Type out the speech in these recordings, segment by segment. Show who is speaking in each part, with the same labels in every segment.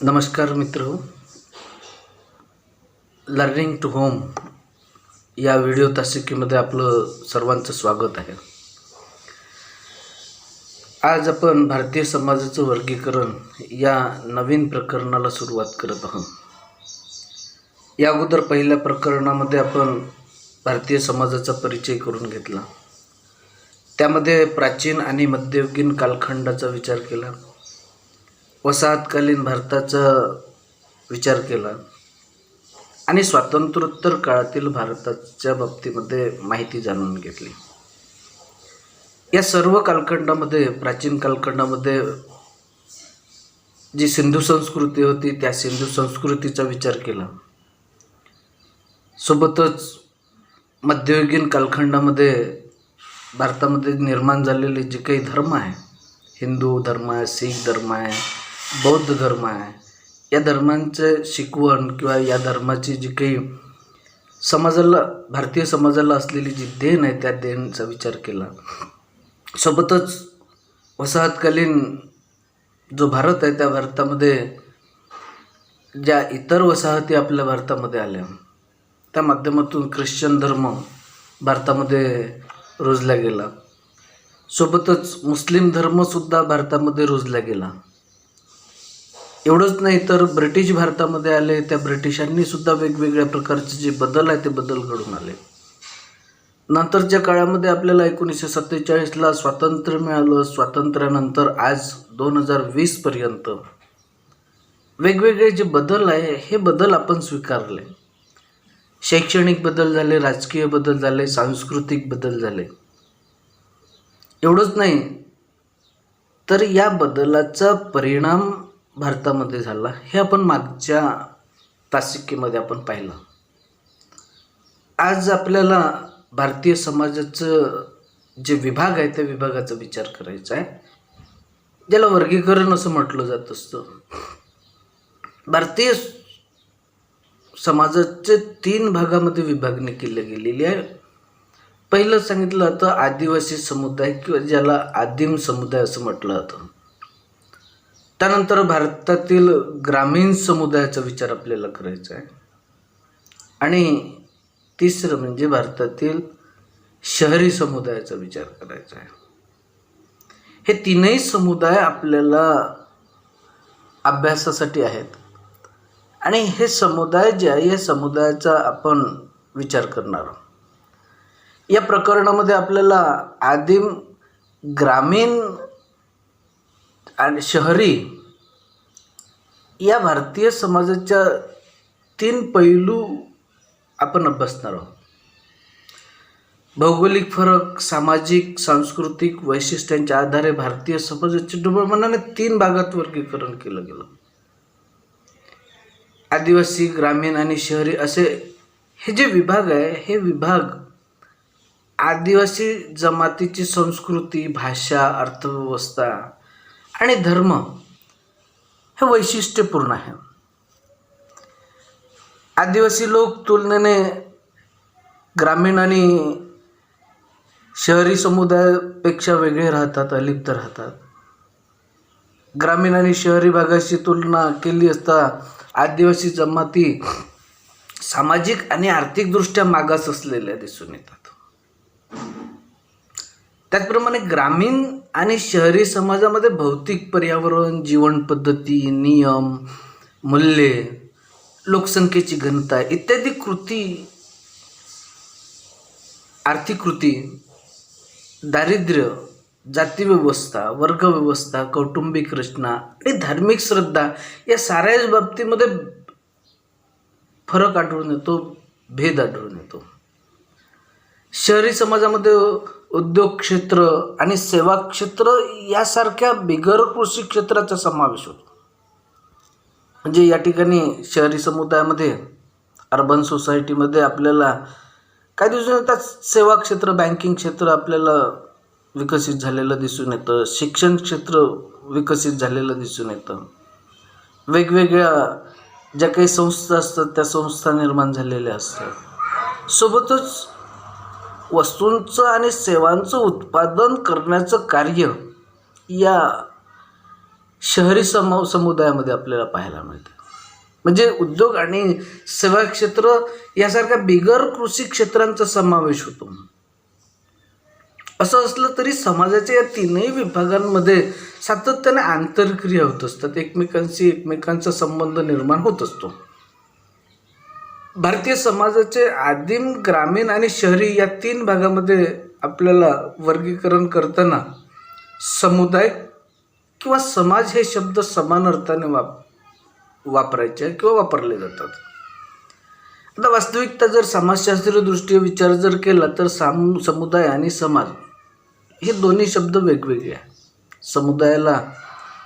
Speaker 1: नमस्कार मित्र, learning to home या व्हिडिओ तासिकेमध्ये आपलं सर्वांचं स्वागत आहे. आज आपण भारतीय समाजाचं वर्गीकरण या नवीन प्रकरणाला सुरुवात करत आहोत. या अगोदर पहिल्या प्रकरणामध्ये आपण भारतीय समाजाचा परिचय करून घेतला. त्यामध्ये प्राचीन आणि मध्ययुगीन कालखंडाचा विचार केला, वसाहतकालीन भारताचा विचार केला आणि स्वातंत्र्योत्तर काळातील भारताच्या बाबतीमध्ये माहिती जाणून घेतली. या सर्व कालखंडामध्ये, प्राचीन कालखंडामध्ये जी सिंधू संस्कृती होती त्या सिंधू संस्कृतीचा विचार केला. सोबतच मध्ययुगीन कालखंडामध्ये भारतामध्ये निर्माण झालेले जे काही धर्म आहे, हिंदू धर्म आहे, शीख धर्म आहे, बौद्ध धर्म आहे, या धर्मांचे शिकवण किंवा या धर्माची जी काही समाजाला, भारतीय समाजाला असलेली जी देण आहे त्या देणचा विचार केला. सोबतच वसाहतकालीन जो भारत आहे त्या भारतामध्ये ज्या इतर वसाहती आपल्या भारतामध्ये आल्या त्या माध्यमातून ख्रिश्चन धर्म भारतामध्ये रुजला गेला. सोबतच मुस्लिम धर्मसुद्धा भारतामध्ये रुजला गेला. एवढंच नाही तर ब्रिटिश भारतामध्ये आले, त्या ब्रिटिशांनी सुद्धा वेगवेगळ्या प्रकारचे जे बदल आहे ते बदल घडून आले. नंतरच्या काळामध्ये आपल्याला 1947ला स्वातंत्र्य मिळालं. स्वातंत्र्यानंतर आज 2020 पर्यंत वेगवेगळे जे बदल आहे हे बदल आपण स्वीकारले. शैक्षणिक बदल झाले, राजकीय बदल झाले, सांस्कृतिक बदल झाले. एवढंच नाही तर या बदलाचा परिणाम भारतामध्ये झाला हे आपण मागच्या तासिकेमध्ये आपण पाहिलं. आज आपल्याला भारतीय समाजाचं जे विभाग आहे त्या विभागाचा विचार करायचा आहे, ज्याला वर्गीकरण असं म्हटलं जात असतं. भारतीय समाजाचे 3 भागामध्ये विभागणी केली गेलेली आहे. पहिलं सांगितलं जातं आदिवासी समुदाय किंवा ज्याला आदिम समुदाय असं म्हटलं जातं. त्यानंतर भारतातील ग्रामीण समुदायाचा विचार आपल्याला करायचा आहे आणि तिसरं म्हणजे भारतातील शहरी समुदायाचा विचार करायचा आहे. हे तीनही समुदाय आपल्याला अभ्यासासाठी आहेत आणि हे समुदाय जे आहे या समुदायाचा आपण विचार करणार आहोत. या प्रकरणामध्ये आपल्याला आदिम, ग्रामीण आणि शहरी या भारतीय समाजाच्या 3 पैलू आपण अभ्यासणार आहोत. भौगोलिक फरक, सामाजिक, सांस्कृतिक वैशिष्ट्यांच्या आधारे भारतीय समाजाचे ढोबळमानाने 3 भागात वर्गीकरण केलं गेलं. आदिवासी, ग्रामीण आणि शहरी असे हे जे विभाग आहे हे विभाग आदिवासी जमातीची संस्कृती, भाषा, अर्थव्यवस्था आणि धर्म हे वैशिष्ट्यपूर्ण आहे. आदिवासी लोक तुलनेने ग्रामीण आणि शहरी समुदायापेक्षा वेगळे राहतात, अलिप्त राहतात. ग्रामीण आणि शहरी भागाशी तुलना केली असता आदिवासी जमाती सामाजिक आणि आर्थिकदृष्ट्या मागास असलेल्या दिसून येतात. त्याचप्रमाणे ग्रामीण आणि शहरी समाजामध्ये भौतिक पर्यावरण, जीवन पद्धती, नियम, मूल्ये, लोकसंख्येची घनता इत्यादी कृती, आर्थिक कृती, दारिद्र्य, जातीव्यवस्था, वर्गव्यवस्था, कौटुंबिक रचना आणि धार्मिक श्रद्धा या साऱ्याच बाबतीमध्ये फरक आढळून येतो, भेद आढळून येतो. शहरी समाजामध्ये उद्योग क्षेत्र आणि सेवा क्षेत्र यासारख्या बिगर कृषी क्षेत्राचा समावेश होतो. म्हणजे या ठिकाणी शहरी समुदायामध्ये, अर्बन सोसायटीमध्ये आपल्याला काही दिसून येतात सेवा क्षेत्र, बँकिंग क्षेत्र आपल्याला विकसित झालेलं दिसून येतं, शिक्षण क्षेत्र विकसित झालेलं दिसून येतं, वेगवेगळ्या ज्या काही संस्था असतात त्या संस्था निर्माण झालेल्या असतात. सोबतच वस्तूंचं आणि सेवांचं उत्पादन करण्याचं कार्य या शहरी समुदायामध्ये आपल्याला पाहायला मिळते. म्हणजे उद्योग आणि सेवा क्षेत्र यासारख्या बिगर कृषी क्षेत्रांचा समावेश होतो. असं असलं तरी समाजाच्या या तीनही विभागांमध्ये सातत्याने आंतरक्रिया होत असतात. एकमेकांचा संबंध निर्माण होत असतो. भारतीय समाजाचे आदिम, ग्रामीण आणि शहरी या तीन भागामध्ये आपल्याला वर्गीकरण करताना समुदाय किंवा समाज हे शब्द समान अर्थाने वापरायचे किंवा वापरले जातात. आता वास्तविकता जर समाजशास्त्रीय दृष्टीने विचार जर केला तर समुदाय आणि समाज हे दोन्ही शब्द वेगवेगळे आहेत. समुदायाला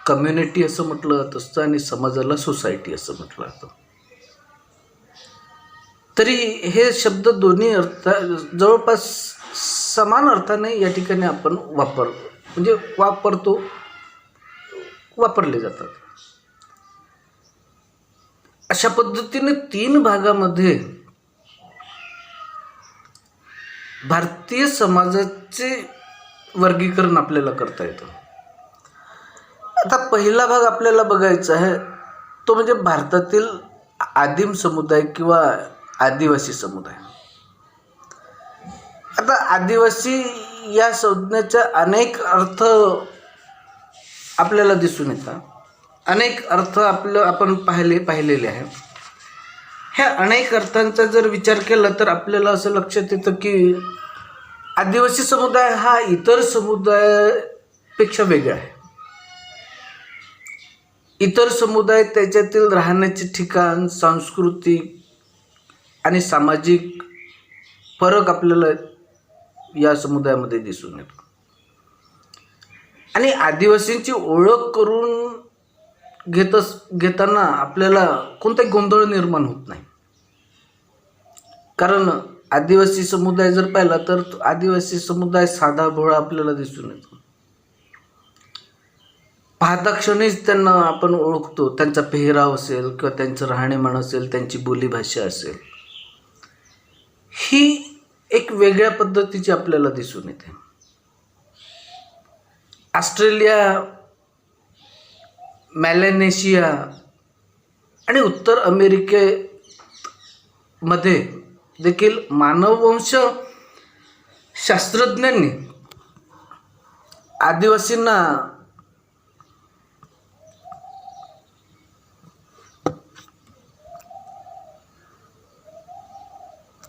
Speaker 1: कम्युनिटी असं म्हटलं जात असतं आणि समाजाला सोसायटी असं म्हटलं जातं. तरी हे शब्द दोन्ही जवळपास समान अर्थाने या ठिकाणी आपण वापरले जातात. अशा पद्धतीने तीन भागामध्ये भारतीय समाजाचे वर्गीकरण आपल्याला करता येतं. आता पहिला भाग आपल्याला बघायचा आहे तो म्हणजे भारतातील आदिम समुदाय किंवा आदिवासी समुदाय. आता आदिवासी या संज्ञेचे अनेक अर्थ आपल्याला दिसून येतात. अनेक अर्थ आपण पाहिलेले आहेत. ह्या अनेक अर्थांचा जर विचार केला तर आपल्याला असं लक्षात येतं की आदिवासी समुदाय हा इतर समुदायापेक्षा वेगळा आहे. इतर समुदाय त्याच्यातील राहण्याचे ठिकाण, सांस्कृतिक आणि सामाजिक फरक आपल्याला या समुदायामध्ये दिसून येतो. आणि आदिवासींची ओळख करून घेताना आपल्याला कोणताही गोंधळ निर्माण होत नाही. कारण आदिवासी समुदाय जर पाहिला तर आदिवासी समुदाय साधा भोळा आपल्याला दिसून येतो. पाहता क्षणीच त्यांना आपण ओळखतो. त्यांचा पेहराव असेल किंवा त्यांचं राहणीमान असेल, त्यांची बोलीभाषा असेल, ही एक वेगळ्या पद्धतीची आपल्याला दिसून येते. ऑस्ट्रेलिया, मॅलेनेशिया आणि उत्तर अमेरिकेमध्ये देखील मानववंश शास्त्रज्ञांनी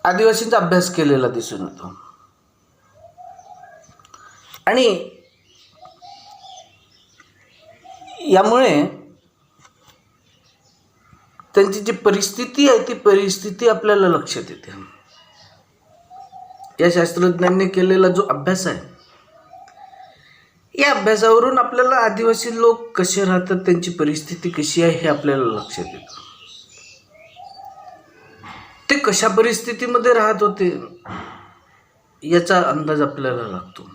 Speaker 1: आदिवासींचा अभ्यास केलेला दिसून येतो. आणि यामुळे त्यांची जी परिस्थिती आहे ती परिस्थिती आपल्याला लक्षात येते. या शास्त्रज्ञांनी केलेला जो अभ्यास आहे या अभ्यासावरून आपल्याला आदिवासी लोक कसे राहतात, त्यांची परिस्थिती कशी आहे हे आपल्याला लक्षात येतं. ते कशा परिस्थितीमध्ये राहत होते याचा अंदाज आपल्याला लागतो.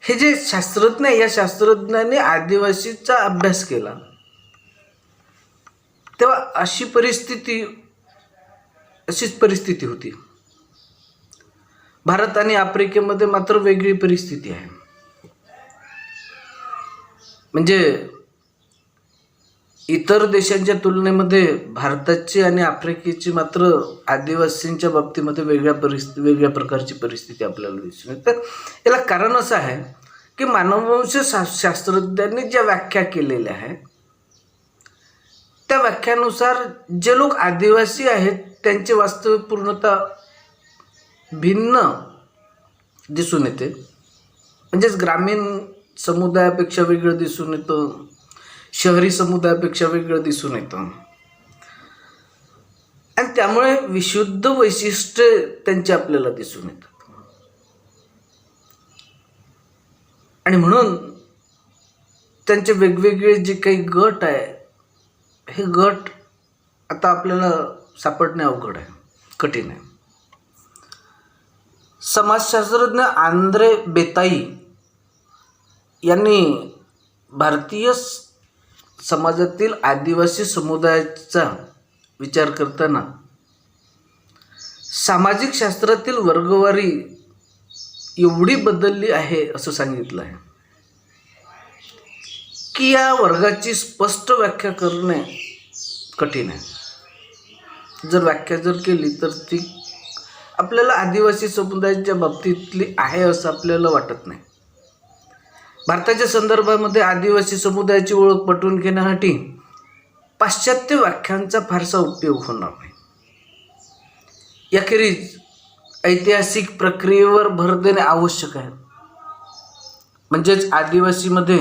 Speaker 1: हे जे शास्त्रज्ञ आहे या शास्त्रज्ञांनी आदिवासीचा अभ्यास केला तेव्हा अशीच परिस्थिती होती. भारत आणि आफ्रिकेमध्ये मात्र वेगळी परिस्थिती आहे. म्हणजे इतर देशांच्या तुलनेमध्ये भारताची आणि आफ्रिकेची मात्र आदिवासींच्या बाबतीमध्ये वेगळ्या प्रकारची परिस्थिती आपल्याला दिसून येते. याला कारण असं आहे की मानववंश शास्त्रज्ञांनी ज्या व्याख्या केलेल्या आहेत त्या व्याख्यानुसार जे लोक आदिवासी आहेत त्यांची वास्तविक पूर्णता भिन्न दिसून येते. म्हणजेच ग्रामीण समुदायापेक्षा वेगळं दिसून येतं, शहरी समुदायापेक्षा वेगळं दिसून येतं. आणि त्यामुळे विशुद्ध वैशिष्ट्ये त्यांची आपल्याला दिसून येतात. आणि म्हणून त्यांचे वेगवेगळे जे काही गट आहे हे गट आता आपल्याला सापडणे अवघड आहे, कठीण आहे. समाजशास्त्रज्ञ आंद्रे बेताई यांनी भारतीय समाजातील आदिवासी समुदायाचा विचार करताना सामाजिक शास्त्रातील वर्गवारी एवढी बदलली आहे असं सांगितलं आहे की या वर्गाची स्पष्ट व्याख्या करणे कठीण आहे. जर व्याख्या जर केली तर ती आपल्याला आदिवासी समुदायाच्या बाबतीतली आहे असं आपल्याला वाटत नाही. भारताच्या संदर्भामध्ये आदिवासी समुदायाची ओळख पटवून घेण्यासाठी पाश्चात्य व्याख्यांचा फारसा उपयोग होणार नाही. याखेरीज ऐतिहासिक प्रक्रियेवर भर देणे आवश्यक आहे. म्हणजेच आदिवासीमध्ये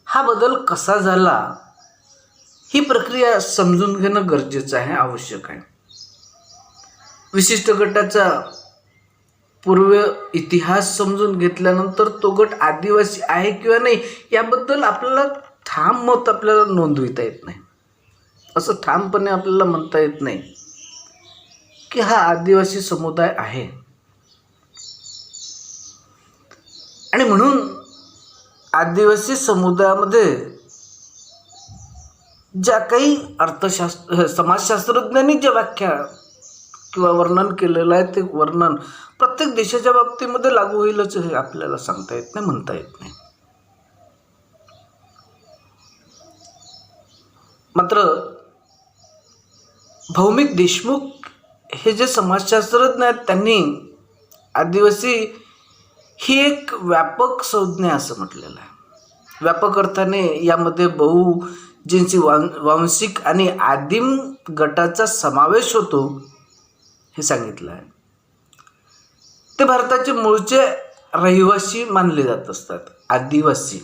Speaker 1: हा बदल कसा झाला ही प्रक्रिया समजून घेणं गरजेचं आहे, आवश्यक आहे. विशिष्ट गटाचा पूर्व इतिहास समजून घेतल्यानंतर तो गट आदिवासी आहे किंवा नाही याबद्दल आपल्याला ठाम मत आपल्याला नोंदविता येत नाही. असं ठामपणे आपल्याला म्हणता येत नाही की हा आदिवासी समुदाय आहे. आणि म्हणून आदिवासी समुदायामध्ये ज्या काही समाजशास्त्रज्ञांनी ज्या व्याख्या किंवा वर्णन केलेलं आहे ते वर्णन प्रत्येक देशाच्या बाबतीमध्ये लागू होईलच हे आपल्याला सांगता येत नाही, म्हणता येत नाही. मात्र भौमिक देशमुख हे जे समाजशास्त्रज्ञ आहेत त्यांनी आदिवासी ही एक व्यापक संज्ञा असं म्हटलेलं आहे. व्यापक अर्थाने यामध्ये बहुजिन्सी वांशिक आणि आदिम गटाचा समावेश होतो हे सांगितलं आहे. ते भारताचे मूळचे रहिवासी मानले जात असतात. आदिवासी,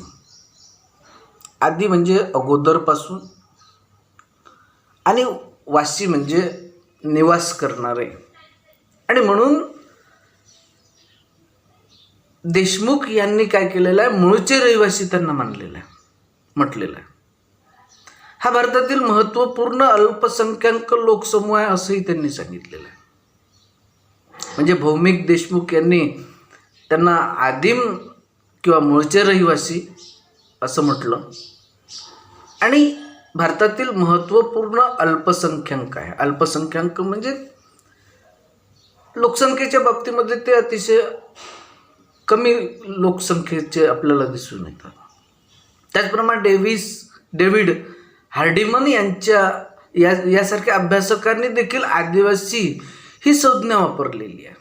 Speaker 1: आदी म्हणजे अगोदरपासून आणि वासी म्हणजे निवास करणारे. आणि म्हणून देशमुख यांनी काय केलेलं आहे, मूळचे रहिवासी त्यांना मानलेलं आहे, म्हटलेलं आहे. हा भारतातील महत्त्वपूर्ण अल्पसंख्याक लोकसमूह आहे असंही त्यांनी सांगितलेलं आहे. म्हणजे भौमिक देशमुख यांनी त्यांना आदिम किंवा मूळचे रहिवासी असं म्हटलं. आणि भारतातील महत्त्वपूर्ण अल्पसंख्याक आहे. अल्पसंख्याक म्हणजे लोकसंख्येच्या बाबतीमध्ये ते अतिशय कमी लोकसंख्येचे आपल्याला दिसून येतात. त्याचप्रमाणे डेव्हिड हार्डिमन यासारख्या अभ्यासकांनी देखील आदिवासी ही संज्ञा वापरलेली आहे.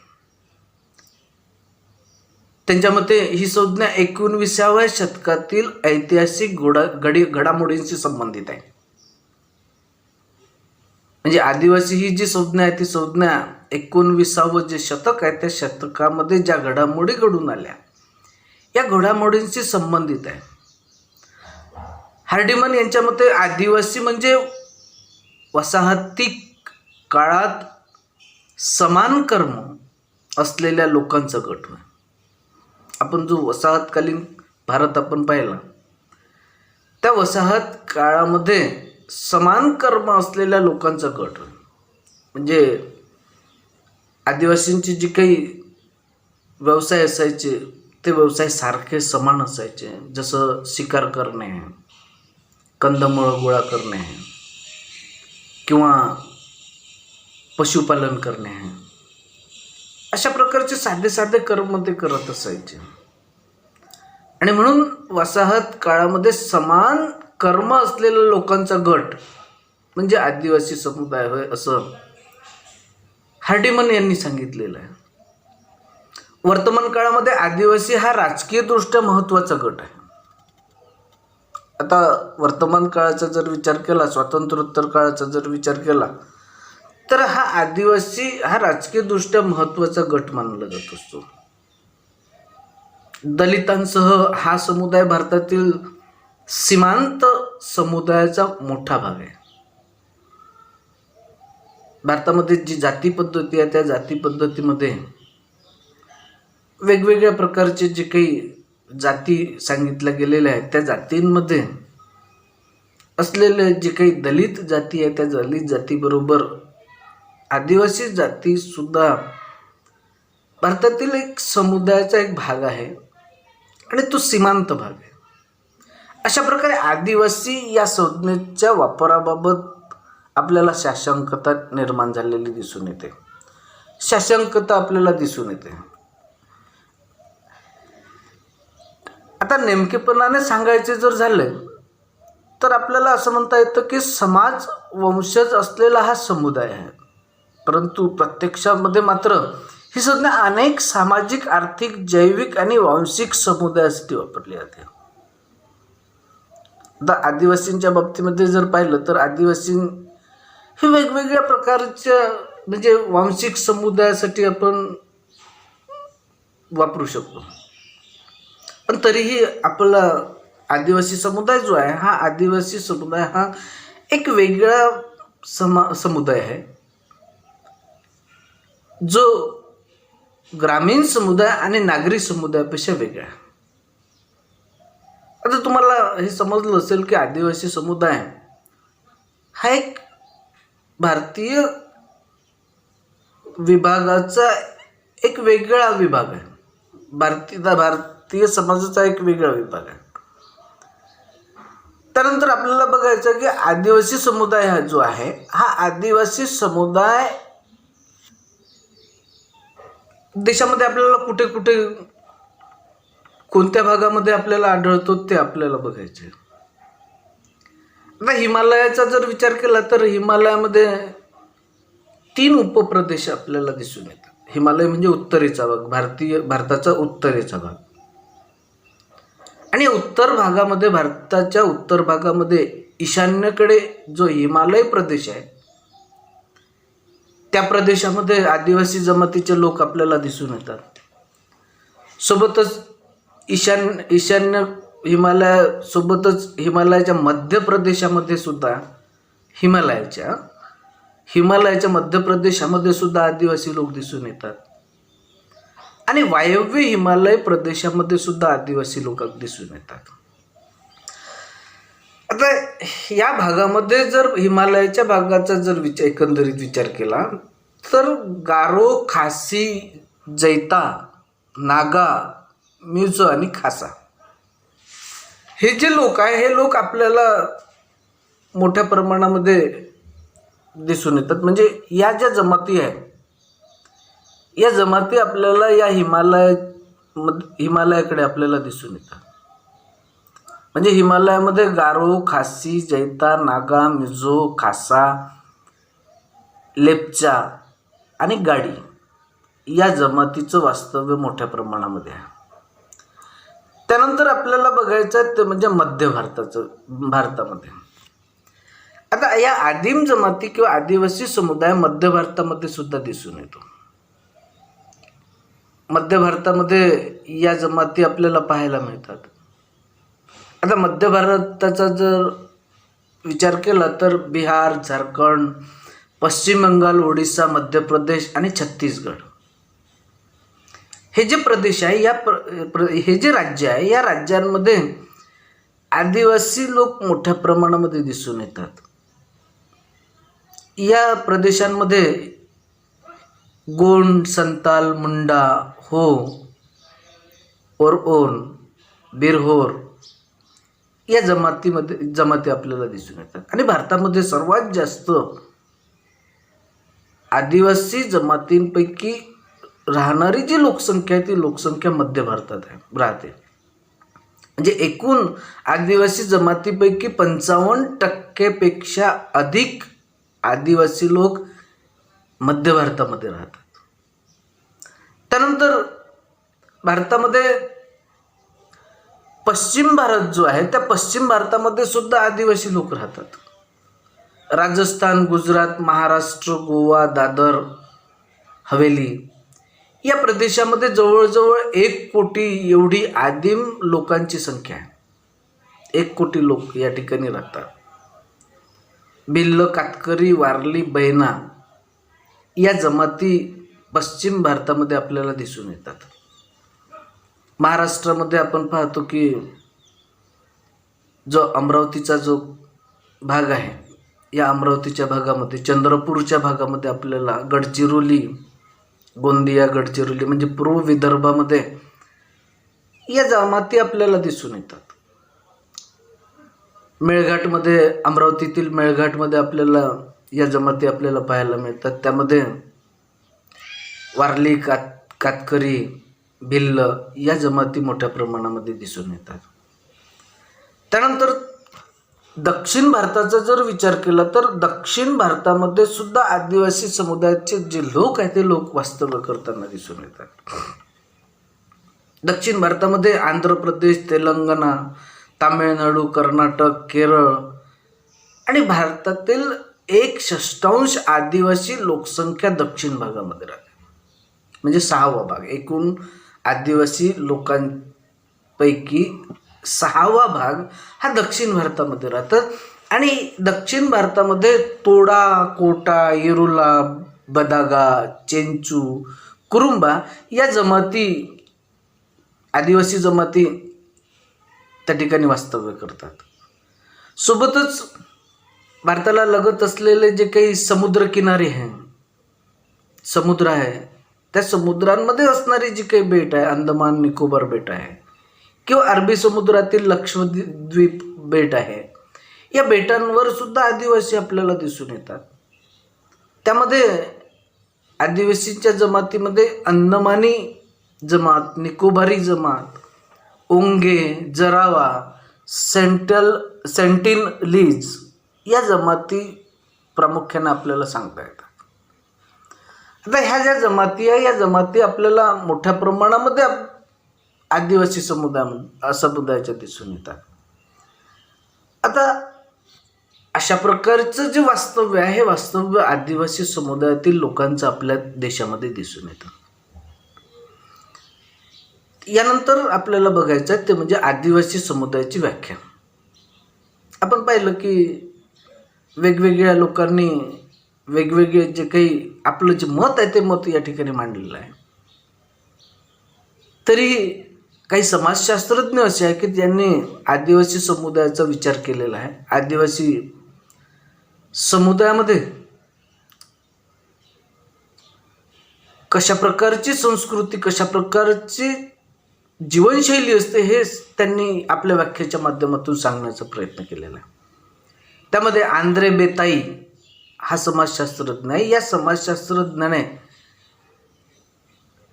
Speaker 1: त्यांच्या मते ही संज्ञा 19व्या शतकातील ऐतिहासिक घडामोडींशी संबंधित आहे. म्हणजे आदिवासी ही जी संज्ञा आहे ती संज्ञा 19वं जे शतक आहे त्या शतकामध्ये ज्या घडामोडी घडून आल्या या घडामोडींशी संबंधित आहे. हार्डिमन यांच्या मते आदिवासी म्हणजे वसाहतीक काळात समान कर्म असलेल्या लोकांचा गट होय. आपण जो वसाहतकालीन भारत आपण पाहिला त्या वसाहत काळामध्ये समान कर्म असलेल्या लोकांचा गट होय. म्हणजे आदिवासींचे जे काही व्यवसाय असायचे ते व्यवसाय सारखे समान असायचे. जसं शिकार करणे, कंदमुळं गोळा करणे किंवा पशुपालन करणे, अशा प्रकारचे साधे साधे कर्म ते करत असायचे. आणि म्हणून वसाहत काळामध्ये समान कर्म असलेल्या लोकांचा गट म्हणजे आदिवासी समुदाय होय असं हार्डिमन यांनी सांगितलेलं आहे. वर्तमान काळामध्ये आदिवासी हा राजकीयदृष्ट्या महत्त्वाचा गट आहे. आता वर्तमान काळाचा जर विचार केला, स्वातंत्र्योत्तर काळाचा जर विचार केला तर हा आदिवासी हा राजकीयदृष्ट्या महत्त्वाचा गट मानला जात असतो. दलितांसह हा समुदाय भारतातील सीमांत समुदायाचा मोठा भाग आहे. भारतामध्ये जी जाती पद्धती आहे त्या जाती पद्धतीमध्ये वेगवेगळ्या प्रकारचे जे काही जाती सांगितल्या गेलेल्या आहेत त्या जातींमध्ये असलेले जे काही दलित जाती आहे त्या दलित जातीबरोबर आदिवासी जाती सुद्धा भारतातील एक समुदायाचा एक भाग आहे आणि तो सीमांत भाग आहे. अशा प्रकारे आदिवासी या संज्ञेच्या वापराबाबत आपल्याला साशंकता निर्माण झालेली दिसून येते. साशंकता आपल्याला दिसून येते. आता नेमकेपणाने सांगायचे जर झाले तर आपल्याला असं म्हणता येतं की समाज वंशज असलेला हा समुदाय आहे, परंतु प्रत्यक्षामध्ये मात्र ही संज्ञा अनेक सामाजिक, आर्थिक, जैविक आणि वांशिक समुदायासाठी वापरली जाते. आता आदिवासींच्या बाबतीमध्ये जर पाहिलं तर आदिवासी हे वेगवेगळ्या प्रकारच्या म्हणजे वांशिक समुदायासाठी आपण वापरू शकतो. पण तरीही आपला आदिवासी समुदाय जो आहे हा आदिवासी समुदाय हा एक वेगळा समुदाय आहे, जो ग्रामीण समुदाय आणि नागरी समुदायापेक्षा वेगळा आहे. आता तुम्हाला हे समजलं असेल की आदिवासी समुदाय हा एक भारतीय विभागाचा एक वेगळा विभाग आहे, भारतीय समाजाचा एक वेगळा विभाग आहे. त्यानंतर आपल्याला बघायचं की आदिवासी समुदाय हा जो आहे हा आदिवासी समुदाय देशामध्ये आपल्याला कुठे कुठे कोणत्या भागामध्ये आपल्याला आढळतो ते आपल्याला बघायचे. आता हिमालयाचा जर विचार केला तर हिमालयामध्ये 3 उपप्रदेश आपल्याला दिसून येतात. हिमालय म्हणजे उत्तरेचा भाग, भारताचा उत्तरेचा भाग. आणि उत्तर भागामध्ये, भारताच्या उत्तर भागामध्ये ईशान्येकडे जो हिमालय प्रदेश आहे त्या प्रदेशामध्ये आदिवासी जमातीचे लोक आपल्याला दिसून येतात. सोबतच ईशान्य हिमालयासोबतच हिमालयाच्या मध्य प्रदेशामध्ये सुद्धा हिमालयाच्या मध्य प्रदेशामध्ये सुद्धा आदिवासी लोक दिसून येतात. आणि वायव्य हिमालय प्रदेशामध्ये सुद्धा आदिवासी लोक दिसून येतात. आता या भागामध्ये जर हिमालयाच्या भागाचा जर एकंदरीत विचार केला तर गारो, खासी, जैता, नागा, मिझो आणि खासा हे जे लोक आहे हे लोक आपल्याला मोठ्या प्रमाणामध्ये दिसून येतात. म्हणजे या ज्या जमाती आहे या जमाती आपल्याला या हिमालयाकडे आपल्याला दिसून येतात. म्हणजे हिमालयामध्ये गारो, खासी, जैता, नागा, मिझो, खासा, लेप्चा आणि गाडी या जमातीचं वास्तव्य मोठ्या प्रमाणामध्ये आहे. त्यानंतर आपल्याला बघायचं ते म्हणजे मध्य भारतामध्ये. आता या आदिम जमाती किंवा आदिवासी समुदाय मध्य भारतामध्ये सुद्धा दिसून येतो. मध्य भारतामध्ये या जमाती आपल्याला पाहायला मिळतात. आता मध्य भारताचा जर विचार केला तर बिहार, झारखंड, पश्चिम बंगाल, ओडिसा, मध्य प्रदेश आणि छत्तीसगड हे जे प्रदेश आहे हे जे राज्य आहे या राज्यांमध्ये आदिवासी लोक मोठ्या प्रमाणामध्ये दिसून येतात. या प्रदेशांमध्ये गोंड, संताल, मुंडा, हो, ओरओन, बिरहोर या जमाती आपल्याला दिसून येतात. आणि भारतामध्ये सर्वात जास्त आदिवासी जमातींपैकी राहणारी जी लोकसंख्या आहे ती लोकसंख्या मध्य भारतात राहते. म्हणजे एकूण आदिवासी जमातीपैकी 55% अधिक आदिवासी लोक मध्य भारतामध्ये राहतात. त्यानंतर भारतामध्ये पश्चिम भारत जो आहे त्या पश्चिम भारतामध्ये सुद्धा आदिवासी लोक राहतात. राजस्थान, गुजरात, महाराष्ट्र, गोवा, दादर, हवेली या प्रदेशामध्ये जवळजवळ 1 कोटी एवढी आदिम लोकांची संख्या आहे. 1 कोटी लोक या ठिकाणी राहतात. भिल्ल, कातकरी, वारली, बैना या जमाती पश्चिम भारतामध्ये आपल्याला दिसून येतात. महाराष्ट्रामध्ये आपण पाहतो की जो अमरावतीचा जो भाग आहे या अमरावतीच्या भागामध्ये, चंद्रपूरच्या भागामध्ये आपल्याला गडचिरोली, गोंदिया, गडचिरोली म्हणजे पूर्व विदर्भामध्ये या जमाती आपल्याला दिसून येतात. मेळघाटमध्ये, अमरावतीतील मेळघाटमध्ये आपल्याला या जमाती आपल्याला पाहायला मिळतात. त्यामध्ये वारली, कातकरी, भिल्ल या जमाती मोठ्या प्रमाणामध्ये दिसून येतात. त्यानंतर दक्षिण भारताचा जर विचार केला तर दक्षिण भारतामध्ये सुद्धा आदिवासी समुदायाचे जे लोक आहेत ते लोक वास्तव्य करताना दिसून येतात. दक्षिण भारतामध्ये आंध्र प्रदेश, तेलंगणा, तामिळनाडू, कर्नाटक, केरळ आणि भारतातील 1/6 आदिवासी लोकसंख्या दक्षिण भागामध्ये राहते. म्हणजे 6वा भाग. एकूण आदिवासी लोकांपैकी 6वा भाग हा दक्षिण भारतामध्ये राहतात. आणि दक्षिण भारतामध्ये तोडा, कोटा, येरुला, बदागा, चेंचू, कुरुंबा या जमाती, आदिवासी जमाती त्या ठिकाणी वास्तव्य करतात. सोबतच भारताला लगत असलेले जे काही समुद्रकिनारे आहे, समुद्र आहे, त्या समुद्रांमध्ये असणारी जी काही बेट आहे, अंदमान निकोबार बेट आहे किंवा अरबी समुद्रातील लक्षद्वीप बेट आहे, या बेटांवर सुद्धा आदिवासी आपल्याला दिसून येतात. त्यामध्ये आदिवासींच्या जमातीमध्ये अंदमानी जमात, निकोबारी जमात, ओंगे, जरावा, सेंटिनलीज या जमाती प्रामुख्याने आपल्याला सांगता येतात. आता ह्या ज्या जमाती आहे, या जमाती आपल्याला मोठ्या प्रमाणामध्ये आदिवासी समुदायाच्या दिसून येतात. आता अशा प्रकारचं जे वास्तव्य आहे, हे वास्तव्य आदिवासी समुदायातील लोकांचं आपल्या देशामध्ये दिसून येतं. यानंतर आपल्याला बघायचं आहे ते म्हणजे आदिवासी समुदायाची व्याख्या. आपण पाहिलं की वेगवेगळ्या लोकांनी वेगवेगळे जे काही आपलं जे मत आहे ते मत या ठिकाणी मांडलेलं आहे. तरी काही समाजशास्त्रज्ञ असे आहे की ज्यांनी आदिवासी समुदायाचा विचार केलेला आहे. आदिवासी समुदायामध्ये कशा प्रकारची संस्कृती, कशा प्रकारची जीवनशैली असते हे त्यांनी आपल्या व्याख्येच्या माध्यमातून सांगण्याचा प्रयत्न केलेला आहे. त्यामध्ये आंद्रे बेताई हा समाजशास्त्रज्ञ आहे. या समाजशास्त्रज्ञाने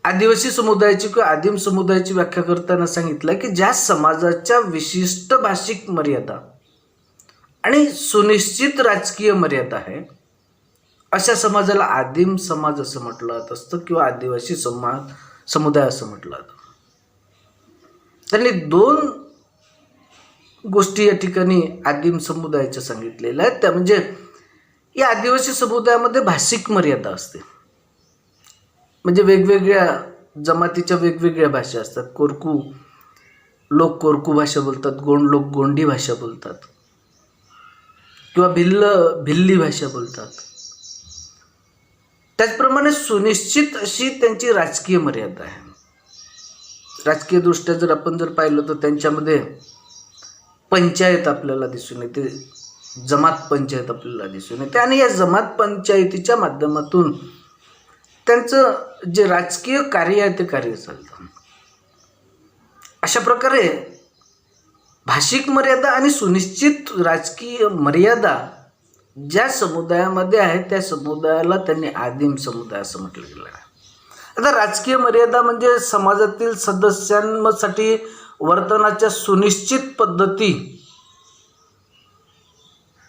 Speaker 1: आदिवासी समुदायाची किंवा आदिम समुदायाची व्याख्या करताना सांगितलं की ज्या समाजाच्या विशिष्ट भाषिक मर्यादा आणि सुनिश्चित राजकीय मर्यादा आहे, अशा समाजाला आदिम समाज असं म्हटलं जात असतं किंवा आदिवासी समुदाय असं म्हटलं जातं. त्यांनी 2 गोष्टी या ठिकाणी आदिम समुदायाच्या सांगितलेल्या आहेत. त्या म्हणजे या आदिवासी समुदायामध्ये भाषिक मर्यादा असते. म्हणजे वेगवेगळ्या जमातीच्या वेगवेगळ्या भाषा असतात. कोरकू लोक कोरकू भाषा बोलतात, गोंड लोक गोंडी भाषा बोलतात किंवा भिल्ली भाषा बोलतात. त्याचप्रमाणे सुनिश्चित अशी त्यांची राजकीय मर्यादा आहे. राजकीय दृष्ट्या जर आपण पाहिलं तर त्यांच्यामध्ये पंचायत आपल्याला दिसून येते, जमात पंचायत आपल्याला दिसून येते. आणि या जमात पंचायतीच्या माध्यमातून त्यांचं जे राजकीय कार्य आहे ते कार्य चालतं. अशा प्रकारे भाषिक मर्यादा आणि सुनिश्चित राजकीय मर्यादा ज्या समुदायामध्ये आहे त्या समुदायाला त्यांनी आदिम समुदाय असं म्हटलं गेलं आहे. आता राजकीय मर्यादा म्हणजे समाजातील सदस्यांसाठी वर्तनाच्या सुनिश्चित पद्धती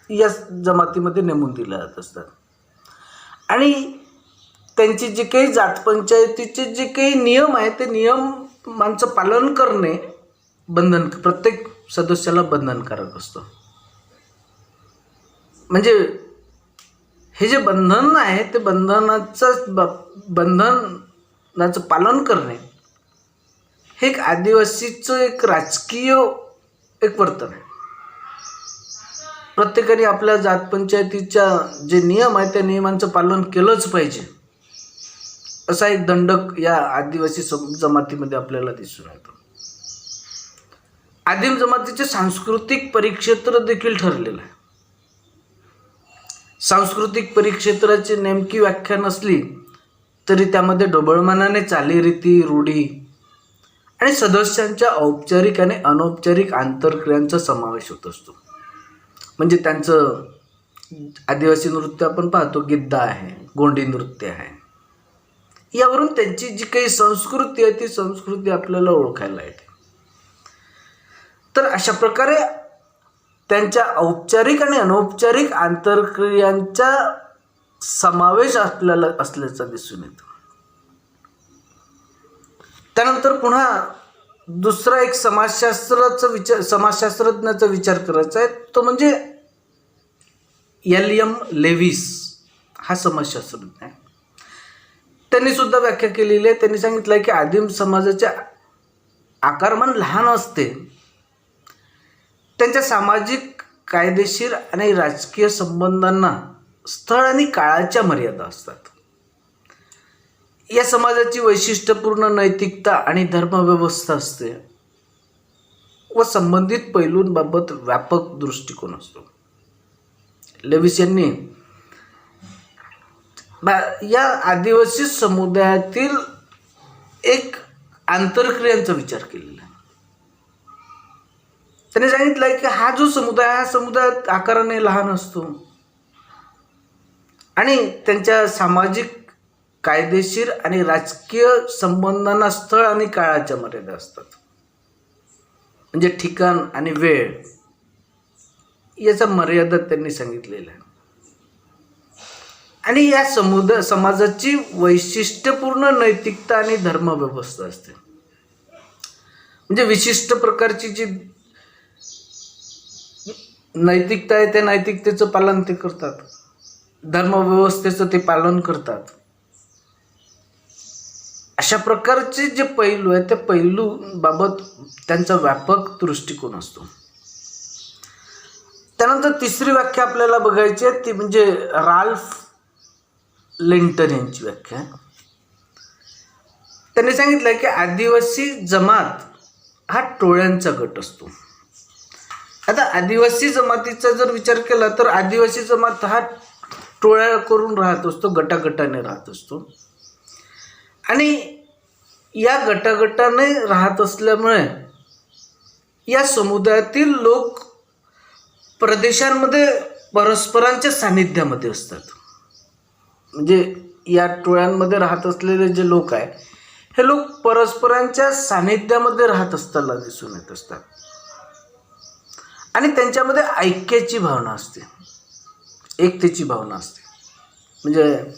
Speaker 1: या जमातीमध्ये नेमून दिल्या जात असतात. आणि त्यांची जे काही जातपंचायतीचे जे काही नियम आहेत ते नियमांचं पालन करणे प्रत्येक सदस्याला बंधनकारक असतं. म्हणजे हे जे बंधन आहे ते बंधनाचं पालन करणे हे एक आदिवासीचं एक राजकीय एक वर्तन आहे. प्रत्येकाने आपल्या जातपंचायतीच्या जे नियम आहेत त्या नियमांचं पालन केलंच पाहिजे असा एक दंडक या आदिवासी जमातीमध्ये आपल्याला दिसून येतो. आदिम जमातीचे सांस्कृतिक परिक्षेत्र देखील ठरलेलं आहे. सांस्कृतिक परिक्षेत्राची नेमकी व्याख्या नसली तरी त्यामध्ये ढोबळमानाने चालीरीती, रूढी आणि सदस्यांच्या औपचारिक आणि अनौपचारिक आंतरक्रियांचा समावेश होत असतो. म्हणजे त्यांचं आदिवासी नृत्य आपण पाहतो, गिद्दा आहे, गोंडी नृत्य आहे यावरून त्यांची जी काही संस्कृती आहे ती संस्कृती आपल्याला ओळखायला येते. तर अशा प्रकारे त्यांच्या औपचारिक आणि अनौपचारिक आंतरक्रियांचा समावेश आपल्याला असल्याचा दिसून येतो. त्यानंतर पुन्हा दुसरा एक समाजशास्त्रज्ञाचा विचार करायचा आहे, तो म्हणजे एल.एम. लेविस हा समाजशास्त्रज्ञ आहे. त्यांनी सुद्धा व्याख्या केलेली आहे. त्यांनी सांगितलं आहे की आदिम समाजाचे आकारमान लहान असते, त्यांच्या सामाजिक, कायदेशीर आणि राजकीय संबंधांना स्थळ आणि काळाच्या मर्यादा असतात. या समाजाची वैशिष्ट्यपूर्ण नैतिकता आणि धर्मव्यवस्था असते व संबंधित पैलूंबाबत व्यापक दृष्टिकोन असतो. लेविस यांनी या आदिवासी समुदायातील एक आंतरक्रियांचा विचार केलेला आहे. त्यांनी सांगितलं आहे की हा जो समुदाय, हा समुदाय आकाराने लहान असतो आणि त्यांच्या सामाजिक, कायदेशीर आणि राजकीय संबंधांना स्थळ आणि काळाच्या मर्यादा असतात. म्हणजे ठिकाण आणि वेळ याचा मर्यादा त्यांनी सांगितलेला आहे. आणि या समाजाची वैशिष्ट्यपूर्ण नैतिकता आणि धर्मव्यवस्था असते. म्हणजे विशिष्ट प्रकारची जी नैतिकता आहे त्या नैतिकतेचं पालन ते करतात, धर्मव्यवस्थेचं ते पालन करतात. अशा प्रकारचे जे पैलू आहेत त्या पैलूबाबत त्यांचा व्यापक दृष्टिकोन असतो. त्यानंतर तिसरी व्याख्या आपल्याला बघायची आहे, ती म्हणजे राल्फ लिंटन यांची व्याख्या. त्यांनी सांगितलं की आदिवासी जमात हा टोळ्यांचा गट असतो. आता आदिवासी जमातीचा जर विचार केला तर आदिवासी जमात हा टोळ्या करून राहत असतो, गटागटाने राहत असतो. आणि या गटागटाने राहत असल्यामुळे या समुदायातील लोक प्रदेशांमध्ये परस्परांच्या सानिध्यामध्ये असतात. म्हणजे या टोळ्यांमध्ये राहत असलेले जे लोक आहे हे लोक परस्परांच्या सानिध्यामध्ये राहत असताना दिसून येत असतात. आणि त्यांच्यामध्ये ऐक्याची भावना असते, एकतेची भावना असते. म्हणजे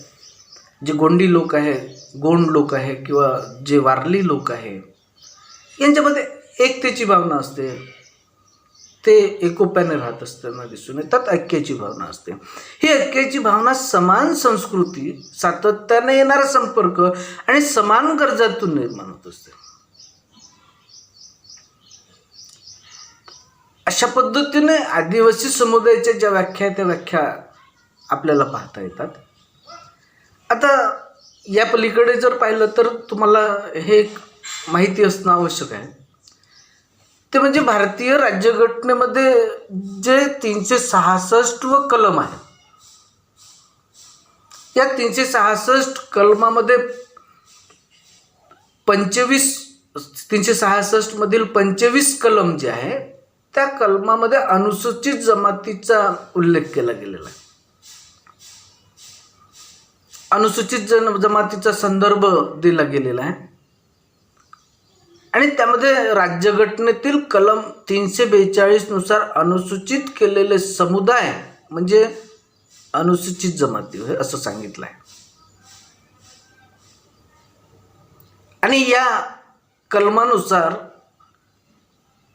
Speaker 1: जे गोंडी लोक आहे, गोंड लोक आहे किंवा जे वारली लोक आहे यांच्यामध्ये एकतेची भावना असते. ते एकोप्याने राहत असताना दिसून येतात, ऐक्याची भावना असते. ही ऐक्याची भावना समान संस्कृती, सातत्याने येणारा संपर्क आणि समान गरजातून निर्माण होत असते. अशा पद्धतीने आदिवासी समुदायाच्या ज्या व्याख्या आहेत त्या व्याख्या आपल्याला पाहता येतात. आता या पलीकडे जर पाहिलं तर तुम्हाला हे एक माहिती असणं आवश्यक आहे, ते म्हणजे भारतीय राज्यघटनेमध्ये जे 366 कलम आहे, या 366 कलमामध्ये 366 मधील 25 कलम जे आहे त्या कलमामध्ये अनुसूचित जमातीचा उल्लेख केला गेलेला आहे. अनुसूचित जमातीचा संदर्भ दिला गेलेला आहे. आणि त्यामध्ये राज्यघटनेतील कलम 342 नुसार अनुसूचित केलेले समुदाय म्हणजे अनुसूचित जमाती होय असं सांगितलं आहे. आणि या कलमानुसार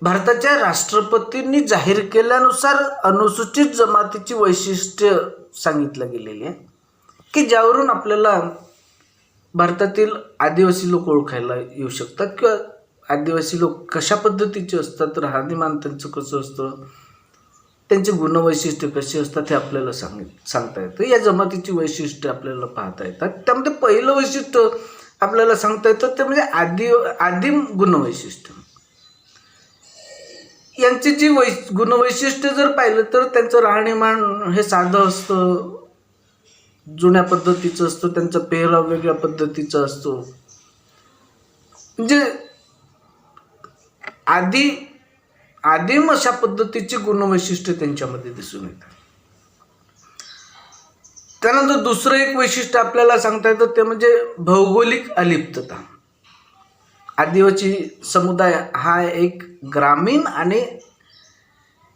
Speaker 1: भारताच्या राष्ट्रपतींनी जाहीर केल्यानुसार अनुसूचित जमातीची वैशिष्ट्य सांगितलं गेलेली आहे की ज्यावरून आपल्याला भारतातील आदिवासी लोक ओळखायला येऊ शकतात किंवा आदिवासी लोक कशा पद्धतीचे असतात, राहणीमान त्यांचं कसं असतं, त्यांचे गुणवैशिष्ट्य कसे असतात हे आपल्याला सांगता येतं. या जमातीची वैशिष्ट्य आपल्याला पाहता येतात. त्यामध्ये पहिलं वैशिष्ट्य आपल्याला सांगता येतं ते म्हणजे आदिम गुणवैशिष्ट्य. यांची जी गुणवैशिष्ट्य जर पाहिलं तर त्यांचं राहणीमान हे साधं असतं, जुन्या पद्धतीचं असतं, त्यांचा पेहराव वेगळ्या पद्धतीचा असतो. म्हणजे आदिम अशा पद्धतीची गुणवैशिष्ट्य त्यांच्यामध्ये दिसून येतात. त्यानंतर दुसरं एक वैशिष्ट्य आपल्याला सांगता येतं ते म्हणजे भौगोलिक अलिप्तता. आदिवासी समुदाय हा एक ग्रामीण आणि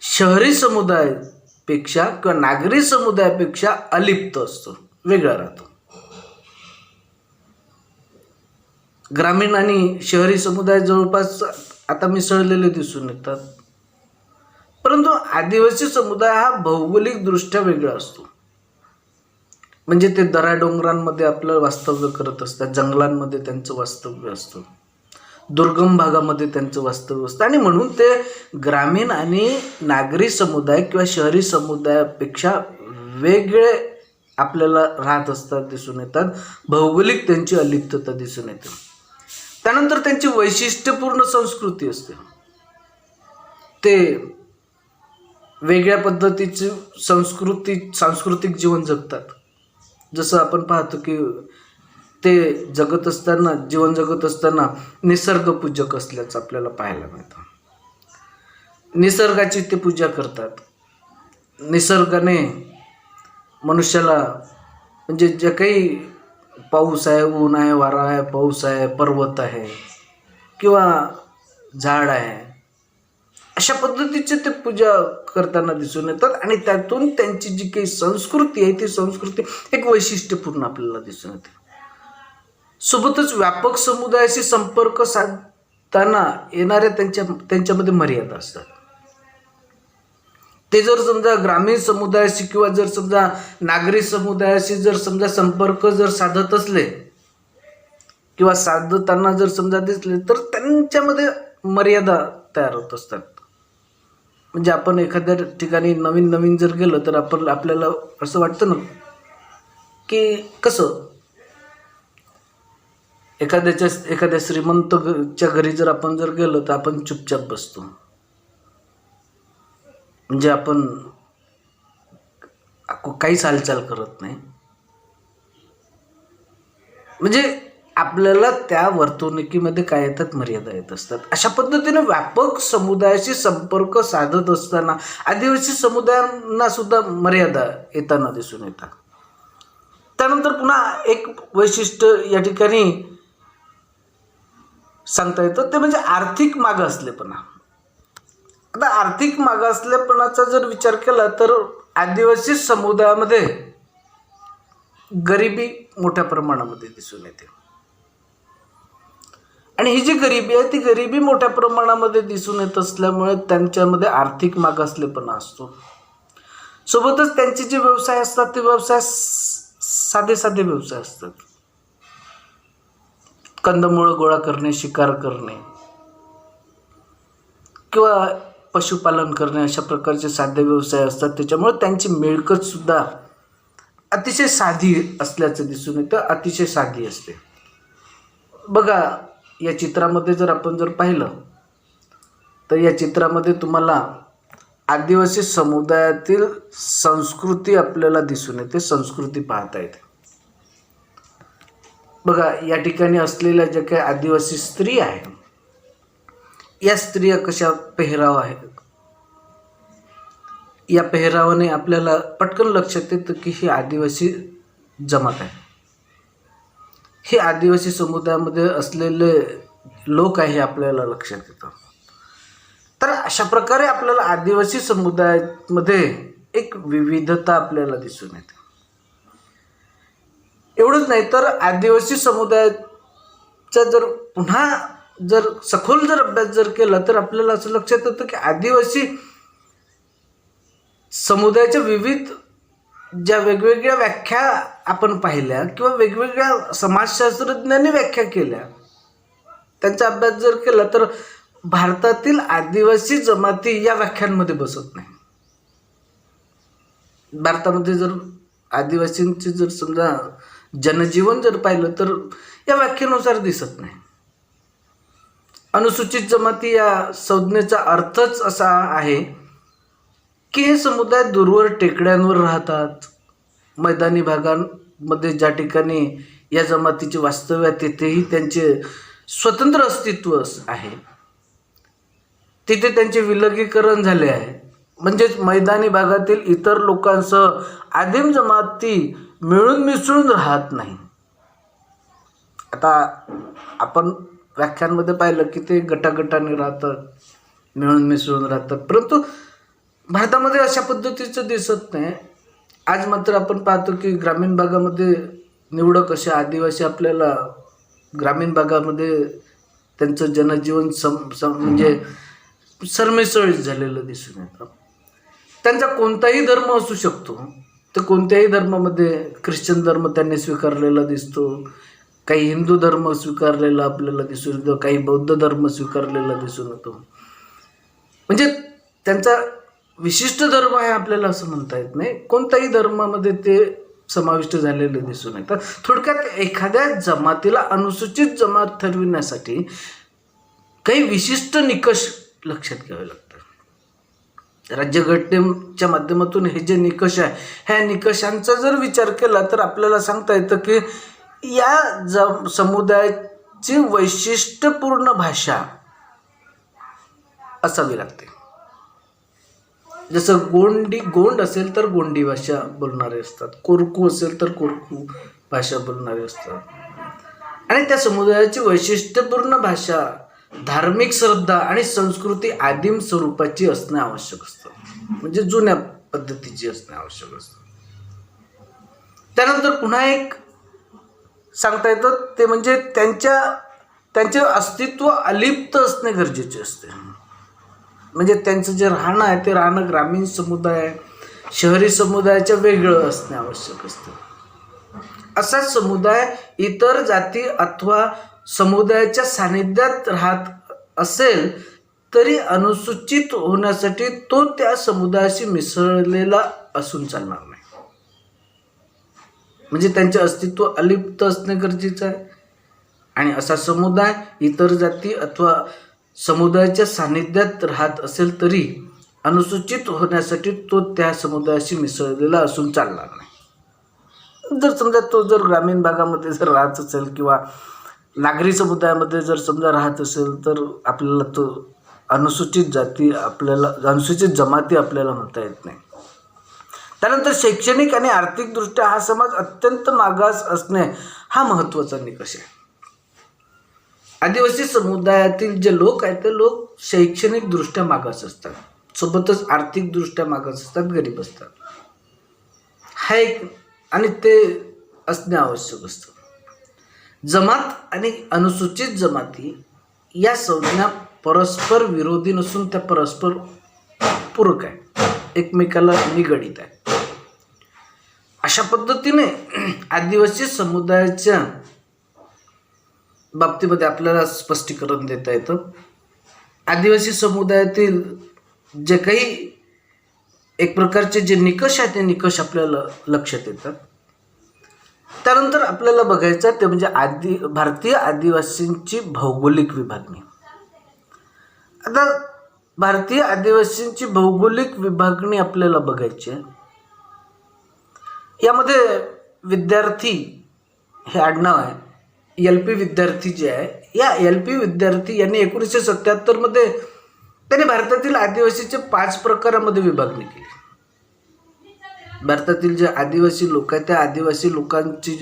Speaker 1: शहरी समुदायापेक्षा किंवा नागरी समुदायापेक्षा अलिप्त असतो, वेगळा राहतो. ग्रामीण आणि शहरी समुदाय जवळपास आता मिसळलेले दिसून येतात, परंतु आदिवासी समुदाय हा भौगोलिकदृष्ट्या वेगळा असतो. म्हणजे ते दऱ्याडोंगरांमध्ये आपलं वास्तव्य करत असतात, जंगलांमध्ये त्यांचं वास्तव्य असतं, दुर्गम भागामध्ये त्यांचं वास्तव्य असतं, आणि म्हणून ते ग्रामीण आणि नागरी समुदाय किंवा शहरी समुदायापेक्षा वेगळे आपल्याला राहत असतात, दिसून येतात. भौगोलिक त्यांची अलिप्तता दिसून येते. त्यानंतर त्यांची वैशिष्ट्यपूर्ण संस्कृती असते. ते वेगळ्या पद्धतीची सांस्कृतिक जीवन जगतात. जसं आपण पाहतो की ते जीवन जगत असताना निसर्गपूजक असल्याचं आपल्याला पाहायला मिळतं. निसर्गाची ते पूजा करतात. निसर्गाने मनुष्याला म्हणजे जे काही पाऊस आहे, ऊन आहे, वारा आहे, पाऊस आहे, पर्वत आहे किंवा झाड आहे, अशा पद्धतीचे ते पूजा करताना दिसून येतात. आणि त्यातून त्यांची जी काही संस्कृती आहे ती संस्कृती एक वैशिष्ट्यपूर्ण आपल्याला दिसून येते. सोबतच व्यापक समुदायाशी संपर्क साधताना येणाऱ्या त्यांच्यामध्ये मर्यादा असतात. ते जर समजा ग्रामीण समुदायाशी किंवा जर समजा नागरी समुदायाशी जर समजा संपर्क जर साधत असले किंवा साधताना जर समजा दिसले तर त्यांच्यामध्ये मर्यादा तयार होत असतात. म्हणजे आपण एखाद्या ठिकाणी नवीन जर गेलं तर आपल्याला असं वाटतं ना की कसं एखाद्या श्रीमंतच्या घरी जर आपण जर गेलो तर आपण चुपचाप बसतो. म्हणजे आपण काहीच हालचाल करत नाही. म्हणजे आपल्याला त्या वर्तणुकीमध्ये काय येतात, मर्यादा येत असतात. अशा पद्धतीने व्यापक समुदायाशी संपर्क साधत असताना आदिवासी समुदायांना सुद्धा मर्यादा येताना दिसून येतात. त्यानंतर पुन्हा एक वैशिष्ट्य या ठिकाणी सांगता येतं ते म्हणजे आर्थिक मागासलेपणा. आता आर्थिक मागासलेपणाचा जर विचार केला तर आदिवासी समुदायामध्ये गरिबी मोठ्या प्रमाणामध्ये दिसून येते. आणि ही जी गरिबी आहे ती गरिबी मोठ्या प्रमाणामध्ये दिसून येत असल्यामुळे त्यांच्यामध्ये आर्थिक मागासलेपणा असतो. सोबतच त्यांचे जे व्यवसाय असतात ते व्यवसाय साधे व्यवसाय असतात. कंदमुळं गोळा करणे, शिकार करणे किंवा पशुपालन करणे अशा प्रकारचे साधे व्यवसाय असतात. त्याच्यामुळे त्यांची मिळकत सुद्धा अतिशय साधी असल्याचं दिसून येतं, अतिशय साधी असते. बघा या चित्रामध्ये जर आपण जर पाहिलं तर या चित्रामध्ये तुम्हाला आदिवासी समुदायातील संस्कृती आपल्याला दिसून येते, संस्कृती पाहता येते. बघा या ठिकाणी असलेल्या ज्या काही आदिवासी स्त्री आहेत या स्त्रिया कशा पेहराव आहे, या पेहरावाने आपल्याला पटकन लक्षात येतं की ही आदिवासी जमात आहे, हे आदिवासी समुदायामध्ये असलेले लोक आहे हे आपल्याला लक्षात येतं. तर अशा प्रकारे आपल्याला आदिवासी समुदायामध्ये एक विविधता आपल्याला दिसून येते. एवढंच नाही तर आदिवासी समुदायाचा जर पुन्हा जर सखोल जर अभ्यास जर केला तर आपल्याला असं लक्षात येतं की आदिवासी समुदायाच्या विविध ज्या वेगवेगळ्या व्याख्या आपण पाहिल्या किंवा वेगवेगळ्या समाजशास्त्रज्ञांनी व्याख्या केल्या त्यांचा अभ्यास जर केला तर भारतातील आदिवासी जमाती या व्याख्यांमध्ये बसत नाही. भारतामध्ये जर आदिवासींचे जर समजा जनजीवन जर पाहिलं तर या व्याख्येनुसार दिसत नाही. अनुसूचित जमाती या संज्ञेचा अर्थच असा आहे की हे समुदाय दूरवर टेकड्यांवर राहतात, मैदानी भागांमध्ये ज्या ठिकाणी या जमातीचे वास्तव्य आहे तेथेही त्यांचे स्वतंत्र अस्तित्व आहे, तिथे त्यांचे विलगीकरण झाले आहे म्हणजेच मैदानी भागातील इतर लोकांसह आदिम जमाती मिळून मिसळून राहत नाही. आता आपण व्याख्यांमध्ये पाहिलं की ते गटागटाने राहतात, मिळून मिसळून राहतात, परंतु भारतामध्ये अशा पद्धतीचं दिसत नाही. आज मात्र आपण पाहतो की ग्रामीण भागामध्ये निवडक असे आदिवासी आपल्याला ग्रामीण भागामध्ये त्यांचं जनजीवन म्हणजे सरमिसळीत झालेलं दिसून येतं. त्यांचा कोणताही धर्म असू शकतो, तर कोणत्याही धर्मामध्ये ख्रिश्चन धर्म त्यांनी स्वीकारलेला दिसतो, काही हिंदू धर्म स्वीकारलेला आपल्याला दिसून येतो, काही बौद्ध धर्म स्वीकारलेला दिसून येतो. म्हणजे त्यांचा विशिष्ट धर्म आहे आपल्याला असं म्हणता येत नाही, कोणत्याही धर्मामध्ये ते समाविष्ट झालेले दिसून येतात. थोडक्यात एखाद्या जमातीला अनुसूचित जमात ठरविण्यासाठी काही विशिष्ट निकष लक्षात घ्यावे लागतात. राज्यघटनेच्या माध्यमातून हे जे निकष आहे, ह्या निकषांचा जर विचार केला तर आपल्याला सांगता येतं की या समुदायाची वैशिष्ट्यपूर्ण भाषा असावी लागते. जसं गोंड असेल तर गोंडी भाषा बोलणारे असतात, कोरकू असेल तर कोरकू भाषा बोलणारे असतात. आणि त्या समुदायाची वैशिष्ट्यपूर्ण भाषा, धार्मिक श्रद्धा आणि संस्कृती आदिम स्वरूपाची असणे आवश्यक असतं, म्हणजे जुन्या पद्धतीची असणे आवश्यक असतं. त्यानंतर पुन्हा एक सांगता येतं ते म्हणजे त्यांचे अस्तित्व अलिप्त असणे गरजेचे असते. म्हणजे त्यांचं जे राहणं आहे ते राहणं ग्रामीण समुदाय शहरी समुदायाच्या वेगळं असणे आवश्यक असतं. असा समुदाय इतर जाती अथवा समुदायाच्या सानिध्यात राहत असेल तरी अनुसूचित होण्यासाठी तो त्या समुदायाशी मिसळलेला असून चालणार नाही. म्हणजे त्यांचे अस्तित्व अलिप्त असणे गरजेचं आहे. आणि असा समुदाय इतर जाती अथवा समुदायाच्या सानिध्यात राहत असेल तरी अनुसूचित होण्यासाठी तो त्या समुदायाशी मिसळलेला असून चालणार नाही. जर समजा तो जर ग्रामीण भागामध्ये जर राहत असेल किंवा नागरी समुदायामध्ये जर समजा राहत असेल तर आपल्याला तो अनुसूचित जमाती आपल्याला म्हणता येत नाही. त्यानंतर शैक्षणिक आणि आर्थिकदृष्ट्या हा समाज अत्यंत मागास असणे हा महत्त्वाचा निकष आहे. आदिवासी समुदायातील जे लोक आहेत ते लोक शैक्षणिकदृष्ट्या मागास असतात, सोबतच आर्थिकदृष्ट्या मागास असतात, गरीब असतात. हा एक आणि ते असणे आवश्यक असतं. जमात आणि अनुसूचित जमाती या संज्ञा परस्पर विरोधी नसून त्या परस्पर पूरक आहे, एकमेकाला निगडित आहे. अशा पद्धतीने आदिवासी समुदायाच्या बाबतीमध्ये आपल्याला स्पष्टीकरण देता येतं. आदिवासी समुदायातील जे काही एक प्रकारचे जे निकष आहेत ते निकष आपल्याला लक्षात येतात. त्यानंतर आपल्याला बघायचं ते म्हणजे भारतीय आदिवासींची भौगोलिक विभागणी. आता भारतीय आदिवासींची भौगोलिक विभागणी आपल्याला बघायची आहे. यामध्ये विद्यार्थी हे आडनाव आहे, LP विद्यार्थी जे आहे, या LP विद्यार्थी यांनी 1977 मध्ये त्यांनी भारतातील आदिवासीचे 5 प्रकारामध्ये विभागणी केली. भारतातील जे आदिवासी लोक आहेत त्या आदिवासी लोकांची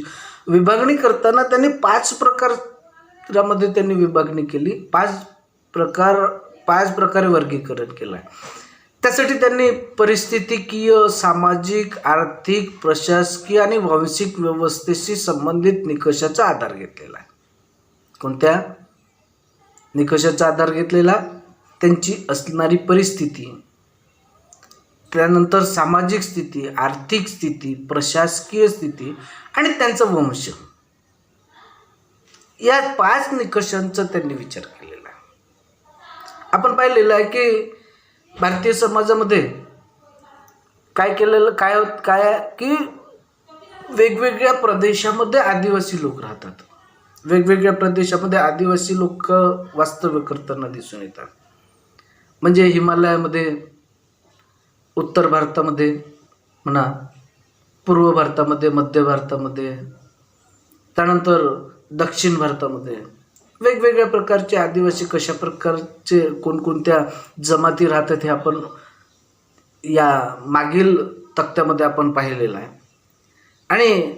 Speaker 1: विभागणी करताना त्यांनी 5 प्रकारामध्ये त्यांनी विभागणी केली. 5 प्रकारे वर्गीकरण केलं आहे. त्यासाठी त्यांनी परिस्थितिकीय, सामाजिक, आर्थिक, प्रशासकीय आणि वांशिक व्यवस्थेशी संबंधित निकषाचा आधार घेतलेला आहे. कोणत्या निकषाचा आधार घेतलेला? त्यांची असणारी परिस्थिती, त्यानंतर सामाजिक स्थिती, आर्थिक स्थिती, प्रशासकीय स्थिती आणि त्यांचा वंश. या 5 निकषांचा त्यांनी विचार केलेला आहे. आपण पाहिलेलं आहे की भारतीय समाजामध्ये काय की वेगवेगळ्या प्रदेशामध्ये आदिवासी लोक राहतात. वेगवेगळ्या प्रदेशामध्ये आदिवासी लोक वास्तव्य करताना दिसून येतात. म्हणजे हिमालयामध्ये, उत्तर भारतामध्ये म्हणा, पूर्व भारतामध्ये, मध्य भारतामध्ये, त्यानंतर दक्षिण भारतामध्ये वेगवेगळ्या प्रकारचे आदिवासी कशा प्रकारचे कोणकोणत्या जमाती राहतात हे आपण या मागील तक्त्यामध्ये आपण पाहिलेला आहे. आणि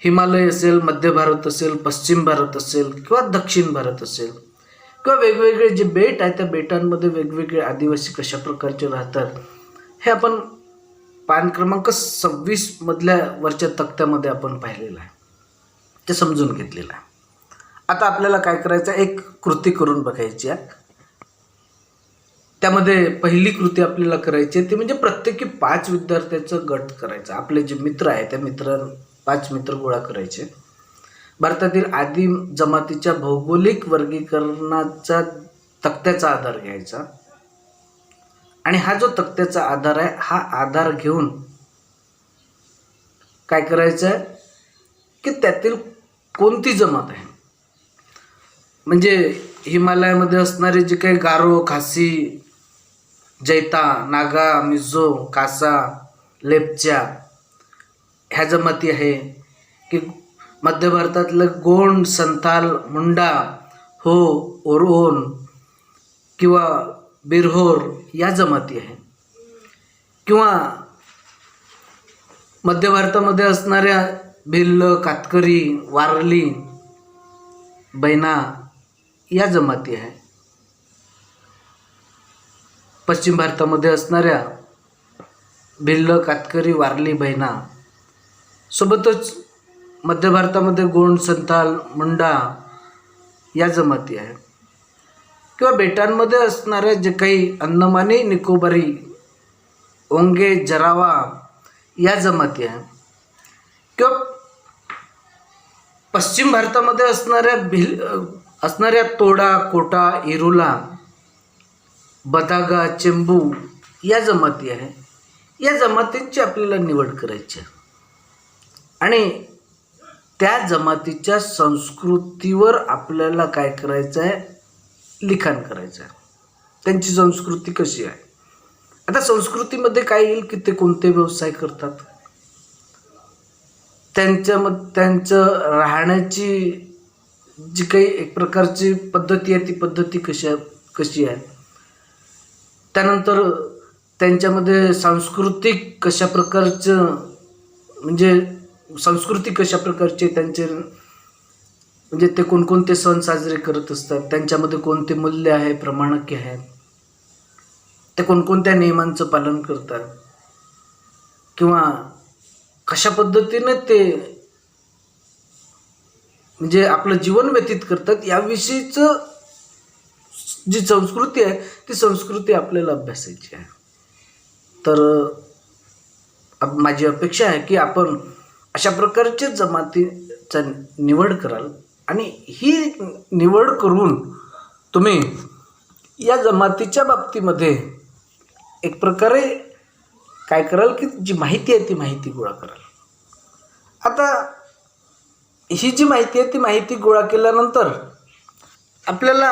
Speaker 1: हिमालय असेल, मध्य भारत असेल, पश्चिम भारत असेल किंवा दक्षिण भारत असेल किंवा वेगवेगळे जे बेट आहेत त्या बेटांमध्ये वेगवेगळे आदिवासी कशा प्रकारचे राहतात हे आपण पान क्रमांक 26 मधल्या वरच्या तक्त्यामध्ये आपण पाहिलेलं आहे, ते समजून घेतलेलं आहे. आता आपल्याला काय करायचं, एक कृती करून बघायची आहे. त्यामध्ये पहिली कृती आपल्याला करायची आहे ती म्हणजे प्रत्येकी 5 विद्यार्थ्यांचं गट करायचा. आपले जे मित्र आहे त्या 5 मित्र गोळा करायचे. भारतातील आदिम जमातीच्या भौगोलिक वर्गीकरणाचा तक्त्याचा आधार घ्यायचा आणि हा जो तक्त्याचा आधार आहे हा आधार घेऊन काय करायचं आहे की त्यातील कोणती जमात आहे, म्हणजे हिमालयामध्ये असणारे जे काही गारो, खासी, जैता, नागा, मिझो, कासा, लेप्चा ह्या जमाती आहे, की मध्य भारतातलं गोंड, संथाल, मुंडा, हो, ओरोन किंवा बिरहोर या जमाती आहे, किंवा मध्य भारतामध्ये असणाऱ्या भिल्ल, कातकरी, वारली, बैना या जमाती आहे. पश्चिम भारतामध्ये असणाऱ्या भिल्ल, कातकरी, वारली, बैना सोबतच मध्य भारतामध्ये गोंड, संथाल, मुंडा या जमाती आहे, किंवा बेटांमध्ये असणाऱ्या जे काही अंदमानी निकोबारी, ओंगे, जरावा या जमाती आहे, किंवा पश्चिम भारतामध्ये असणाऱ्या तोडा, कोटा, इरुला, बदागा, चेंबू या जमाती आहे. या जमातींची आपल्याला निवड करायची आहे आणि त्या जमातीच्या संस्कृतीवर आपल्याला काय करायचं आहे, लिखाण करायचं आहे. त्यांची संस्कृती कशी आहे. आता संस्कृतीमध्ये काय येईल की ते कोणते व्यवसाय करतात, त्यांचं राहण्याची जी काही एक प्रकारची पद्धती आहे ती पद्धती कशी आहे. त्यानंतर त्यांच्यामध्ये सांस्कृतिक कशा प्रकारचं, म्हणजे संस्कृती कशा प्रकारचे त्यांचे, म्हणजे ते कोणकोणते सण साजरे करत असतात, त्यांच्यामध्ये कोणते मूल्य आहे, प्रमाणके आहे, ते कोणकोणत्या नियमांचं पालन करतात, किंवा कशा पद्धतीने ते म्हणजे आपलं जीवन व्यतीत करतात याविषयीचं जी संस्कृती आहे ती संस्कृती आपल्याला अभ्यासायची आहे. तर माझी अपेक्षा आहे की आपण अशा प्रकारचे जमातीचा निवड कराल आणि ही निवड करून तुम्ही या जमातीच्या बाबतीमध्ये एक प्रकारे काय कराल की जी माहिती आहे ती माहिती गोळा कराल. आता ही जी माहिती आहे ती माहिती गोळा केल्यानंतर आपल्याला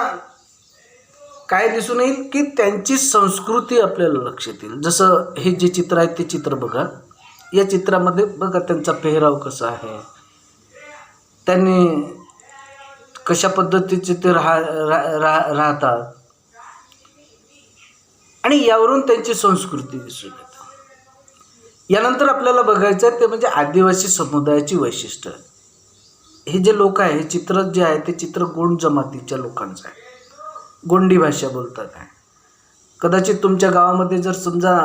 Speaker 1: काय दिसून येईल की त्यांची संस्कृती आपल्याला लक्षात येईल. जसं हे जे चित्र आहे ते चित्र बघा. या चित्रामध्ये बघा त्यांचा पेहराव कसा आहे, त्यांनी कशा पद्धतीचे ते राहतात आणि यावरून त्यांची संस्कृती दिसून येते. यानंतर आपल्याला बघायचं आहे ते म्हणजे आदिवासी समुदायाची वैशिष्ट्य. हे जे लोक आहे, हे चित्र जे आहे ते चित्र गोंड जमातीच्या लोकांचं आहे. गोंडी भाषा बोलतात आहे. कदाचित तुमच्या गावामध्ये जर समजा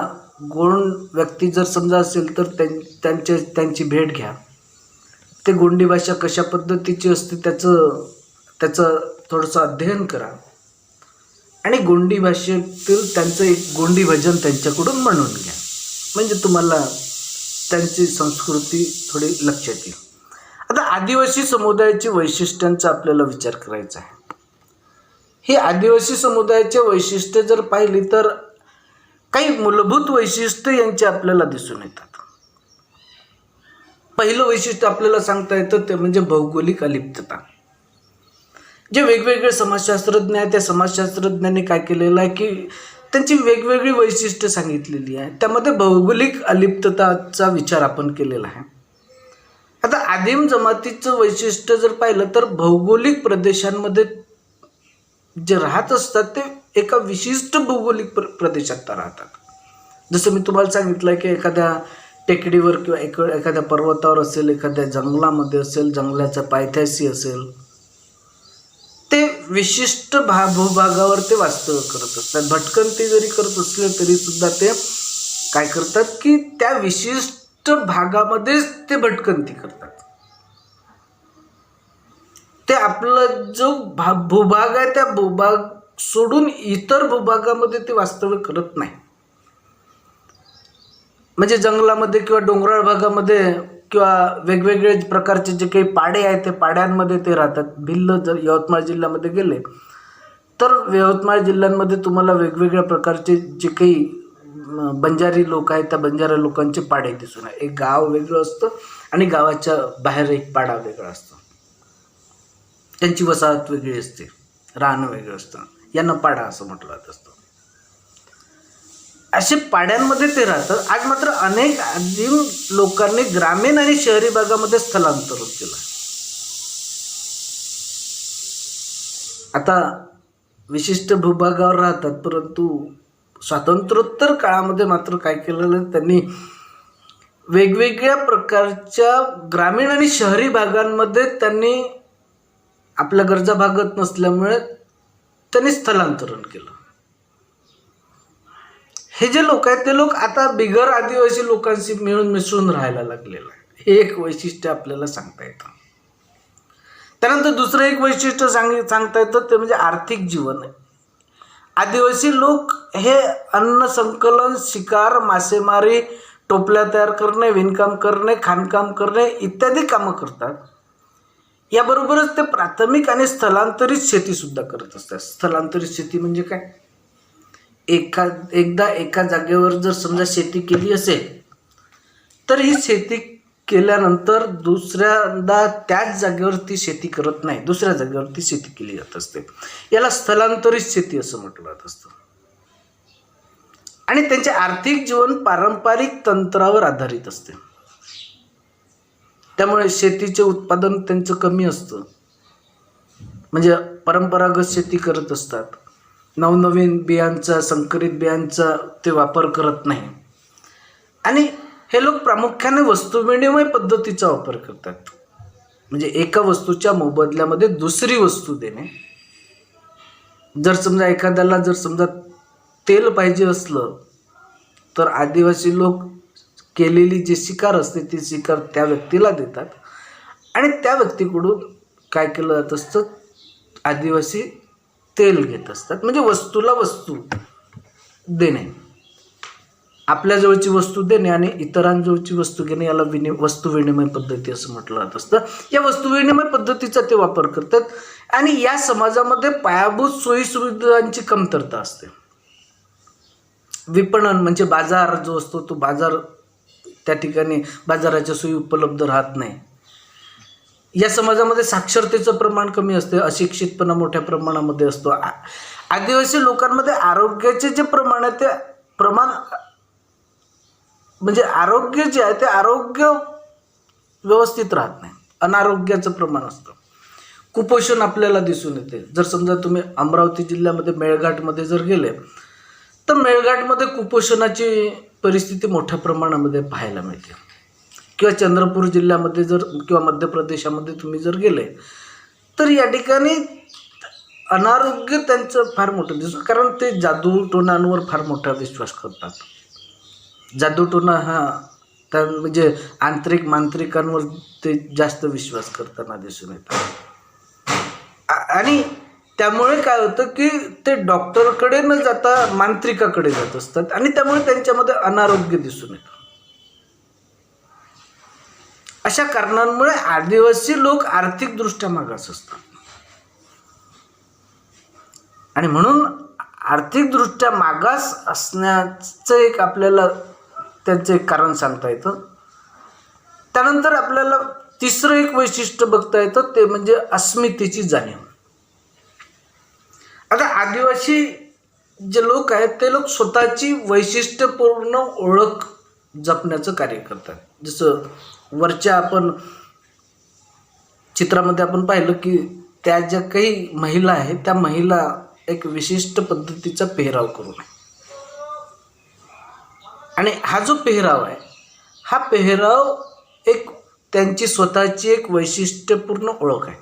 Speaker 1: गोंड व्यक्ती जर समजा असेल तर त्यांची भेट घ्या. ते गोंडी भाषा कशा पद्धतीची असते त्याचं थोडंसं अध्ययन करा आणि गोंडी भाषेतील त्यांचं एक गोंडी भजन त्यांच्याकडून म्हणून घ्या, म्हणजे तुम्हाला त्यांची संस्कृती थोडी लक्षात येईल. आता आदिवासी समुदायाची वैशिष्ट्यांचा आपल्याला विचार करायचा आहे. हे आदिवासी समुदायाचे वैशिष्ट्य जर पाहिली तर काही मूलभूत वैशिष्ट्य यांचे आपल्याला दिसून येतात. पहिलं वैशिष्ट्य आपल्याला सांगता येतं ते म्हणजे भौगोलिक अलिप्तता. जे वेगवेगळे समाजशास्त्रज्ञ आहेत त्या समाजशास्त्रज्ञांनी काय केलेलं आहे की त्यांची वेगवेगळी वैशिष्ट्य सांगितलेली आहे. त्यामध्ये भौगोलिक अलिप्तताचा विचार आपण केलेला आहे. आता आदिम जमातीचं वैशिष्ट्य जर पाहिलं तर भौगोलिक प्रदेशांमध्ये जे राहत असतात ते एका विशिष्ट भौगोलिक प्रदेशात राहतात. जसं मी तुम्हाला सांगितलं की एखाद्या टेकडीवर किंवा एखाद्या पर्वतावर असेल, एखाद्या जंगलामध्ये असेल, जंगलाच्या पायथ्याशी असेल, ते विशिष्ट भूभागावर ते वास्तव्य करत असतात. भटकंती जरी करत असले तरी सुद्धा ते काय करतात की त्या विशिष्ट भागामध्येच ते भटकंती करतात. ते आपलं जो भूभाग आहे त्या भूभाग सोडून इतर भूभागामध्ये ते वास्तव्य करत नाही. म्हणजे जंगलामध्ये किंवा डोंगराळ भागामध्ये किंवा वेगवेगळे प्रकारचे जे काही पाडे आहेत ते पाड्यांमध्ये ते राहतात. भिल्ल जर यवतमाळ जिल्ह्यामध्ये गेले तर यवतमाळ जिल्ह्यांमध्ये तुम्हाला वेगवेगळ्या प्रकारचे जे काही बंजारी लोक आहेत त्या बंजारा लोकांचे पाडे दिसून आहे. एक गाव वेगळं असतं आणि गावाच्या बाहेर एक पाडा वेगळा असतो. त्यांची वसाहत वेगळी असते, राहणं वेगळं असतं. यांना पाडा असं म्हटलं जात असतं. असे पाड्यांमध्ये ते राहतात. आज मात्र अनेक आदिम लोकांनी ग्रामीण आणि शहरी भागामध्ये स्थलांतर केलं. आता विशिष्ट भूभागावर राहतात, परंतु स्वातंत्र्योत्तर काळामध्ये मात्र काय केलेलं, त्यांनी वेगवेगळ्या प्रकारच्या ग्रामीण आणि शहरी भागांमध्ये त्यांनी आपल्या गरजा भागत नसल्यामुळे त्यांनी स्थलांतरण केलं. हे जे लोक आहेत ते लोक आता बिगर आदिवासी लोकांशी मिळून मिसळून राहायला लागलेलं आहे. हे एक वैशिष्ट्य आपल्याला सांगता येतं. त्यानंतर दुसरं एक वैशिष्ट्य सांगता येतं ते म्हणजे आर्थिक जीवन आहे. आदिवासी लोक हे अन्न संकलन, शिकार, मासेमारी, टोपल्या तयार करणे, विणकाम करणे, खाणकाम करणे इत्यादी कामं करतात. याबरोबरच ते प्राथमिक आणि स्थलांतरित शेतीसुद्धा करत असतात. स्थलांतरित शेती म्हणजे काय, एकदा एका जागेवर जर समजा शेती केली असेल तर ही शेती केल्यानंतर दुसऱ्यांदा त्याच जागेवर ती शेती करत नाही, दुसऱ्या जागेवर ती शेती केली जात असते. याला स्थलांतरित शेती असं म्हटलं जात असतं. आणि त्यांचे आर्थिक जीवन पारंपरिक तंत्रावर आधारित असते. त्यामुळे शेतीचे उत्पादन त्यांचं कमी असतं. म्हणजे परंपरागत शेती करत असतात. नवनवीन बियांचा, संकरित बियांचा ते वापर करत नाही. आणि हे लोक प्रामुख्याने वस्तुविनिमय पद्धतीचा वापर करतात. म्हणजे एका वस्तूच्या मोबदल्यामध्ये दुसरी वस्तू देणे. जर समजा एखाद्याला जर समजा तेल पाहिजे असलं तर आदिवासी लोक केलेली जी शिकार असते ती शिकार त्या व्यक्तीला देतात आणि त्या व्यक्तीकडून काय केलं जात असतं, आदिवासी तेल घेत असतात. म्हणजे वस्तूला वस्तू देणे, आपल्याजवळची वस्तू देणे आणि इतरांजवळची वस्तू घेणे, याला वस्तू विनिमय पद्धती असं म्हटलं जात असतं. या वस्तू विनिमय पद्धतीचा ते वापर करतात. आणि या समाजामध्ये पायाभूत सोयीसुविधांची कमतरता असते. विपणन म्हणजे बाजार जो असतो तो बाजार, त्या ठिकाणी बाजाराच्या सोयी उपलब्ध राहत नाही. या समाजामध्ये साक्षरतेचं प्रमाण कमी असते, अशिक्षितपणा मोठ्या प्रमाणामध्ये असतो. आदिवासी लोकांमध्ये आरोग्याचे जे प्रमाण आहे ते प्रमाण म्हणजे आरोग्य जे आहे ते आरोग्य व्यवस्थित राहत नाही, अनारोग्याचं प्रमाण असतं. कुपोषण आपल्याला दिसून येते. जर समजा तुम्ही अमरावती जिल्ह्यामध्ये मेळघाटमध्ये जर गेले तर मेळघाटमध्ये कुपोषणाची परिस्थिती मोठ्या प्रमाणामध्ये पाहायला मिळते. किंवा चंद्रपूर जिल्ह्यामध्ये जर किंवा मध्य प्रदेशामध्ये तुम्ही जर गेले तर या ठिकाणी अनारोग्य त्यांचं फार मोठं दिसतं. कारण ते जादूटोणांवर फार मोठा विश्वास करतात. जादूटोणा हा त्या म्हणजे आंतरिक मांत्रिकांवर ते जास्त विश्वास करताना दिसून येतात. आणि त्यामुळे काय होतं की ते डॉक्टरकडे न जाता मांत्रिकाकडे जात असतात आणि त्यामुळे त्यांच्यामध्ये अनारोग्य दिसून येतं. अशा कारणांमुळे आदिवासी लोक आर्थिकदृष्ट्या मागास असतात. आणि म्हणून आर्थिकदृष्ट्या मागास असण्याचं एक आपल्याला त्यांचं एक कारण सांगता येतं. त्यानंतर आपल्याला तिसरं एक वैशिष्ट्य बघता येतं ते म्हणजे अस्मितेची जाणीव. आता आदिवासी जे लोक आहेत ते लोक स्वतःची वैशिष्ट्यपूर्ण ओळख जपण्याचं कार्य करतात. जसं वरच्या आपण चित्रामध्ये आपण पाहिलं की त्या ज्या काही महिला आहेत त्या महिला एक विशिष्ट पद्धतीचा पेहराव करून आणि हा जो पेहराव आहे, हा पेहराव एक त्यांची स्वतःची एक वैशिष्ट्यपूर्ण ओळख आहे.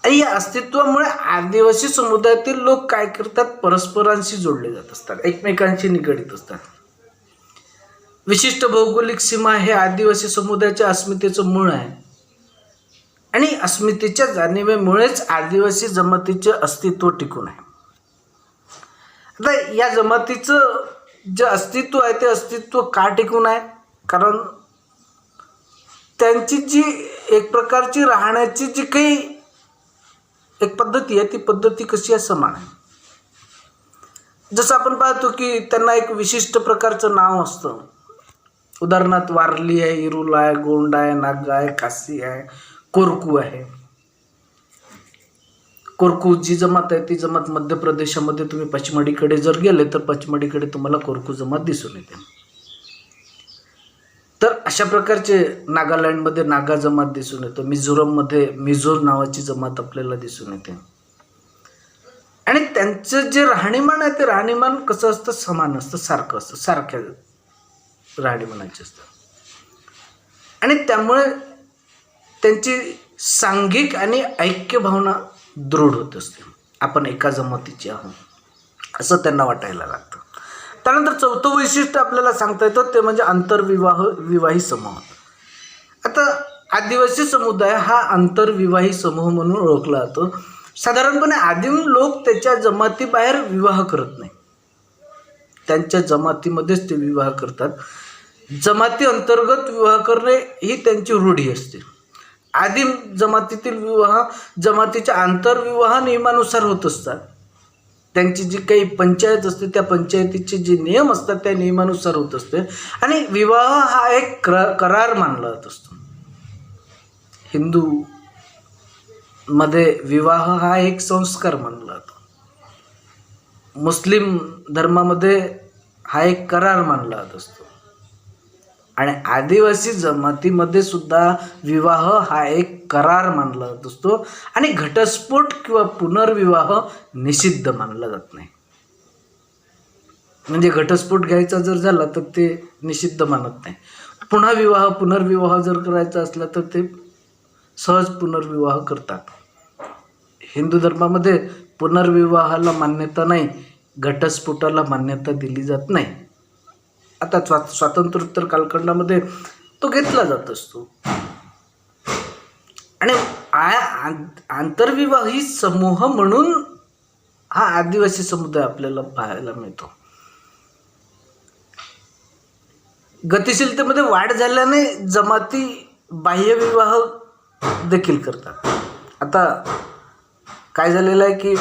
Speaker 1: आणि या अस्तित्वामुळे आदिवासी समुदायातील लोक काय करतात, परस्परांशी जोडले जात असतात, एकमेकांशी निगडीत असतात. विशिष्ट भौगोलिक सीमा हे आदिवासी समुदायाच्या अस्मितेचं मूळ आहे आणि अस्मितेच्या जाणीवेमुळेच आदिवासी जमातीचे अस्तित्व टिकून आहे. आता या जमातीचं जे अस्तित्व आहे ते अस्तित्व का टिकून आहे? कारण त्यांची जी एक प्रकारची राहण्याची जी काही एक पद्धती आहे, ती पद्धती कशी आहे, समान आहे. जसं आपण पाहतो की त्यांना एक विशिष्ट प्रकारचं नाव असतं. उदाहरणार्थ वारली आहे, इरुल आहे, गोंड आहे, नागा आहे, कासी आहे, कोरकू आहे. कोरकू जी जमात आहे ती जमात मध्य प्रदेशामध्ये तुम्ही पचमढीकडे जर गेले तर पचमढीकडे तुम्हाला कोरकू जमात दिसून येते. तर अशा प्रकारचे नागालँडमध्ये नागा जमात दिसून येतो. मिझोरममध्ये मिझोर नावाची जमात आपल्याला दिसून येते. आणि त्यांचं जे राहणीमान आहे ते राहणीमान कसं असतं, समान असतं, सारखं असतं, सारख्या राहणीमानाचे असतं. आणि त्यामुळे त्यांची सांघिक आणि ऐक्य भावना दृढ होत असते. आपण एका जमातीचे आहोत असं त्यांना वाटायला लागतं. त्यानंतर चौथं वैशिष्ट्य आपल्याला सांगता येतं ते म्हणजे आंतरविवाही समूह. आता आदिवासी समुदाय हा आंतरविवाही समूह म्हणून ओळखला जातो. साधारणपणे आदिम लोक त्याच्या जमातीबाहेर विवाह करत नाही, त्यांच्या जमातीमध्येच ते विवाह करतात. जमाती अंतर्गत विवाह करणे ही त्यांची रूढी असते. आदिम जमातीतील विवाह जमातीच्या आंतरविवाह नियमानुसार होत असतात. त्यांची जी काही पंचायत असते त्या पंचायतीचे जे नियम असतात त्या नियमानुसार होत असते. आणि विवाह हा एक करार मानला जात असतो. हिंदू मध्ये विवाह हा एक संस्कार मानला जातो. मुस्लिम धर्मामध्ये हा एक करार मानला जात असतो. आणि आदिवासी जमातीमध्ये सुद्धा विवाह हा एक करार मानला जात असतो. आणि घटस्फोट किंवा पुनर्विवाह निषिद्ध मानला जात नाही. म्हणजे घटस्फोट घ्यायचा जर झाला तर ते निषिद्ध मानत नाही. पुनर्विवाह जर करायचा असला तर ते सहज पुनर्विवाह करतात. हिंदू धर्मामध्ये पुनर्विवाहाला मान्यता नाही, घटस्फोटाला मान्यता दिली जात नाही. आता स्वातंत्र्योत्तर कालखंडामध्ये तो घेतला जात असतो. आणि आंतरविवाही समूह म्हणून हा आदिवासी समुदाय आपल्याला पाहायला मिळतो. गतिशीलतेमध्ये वाढ झाल्याने जमाती बाह्यविवाह देखील करतात. आता काय झालेलं आहे की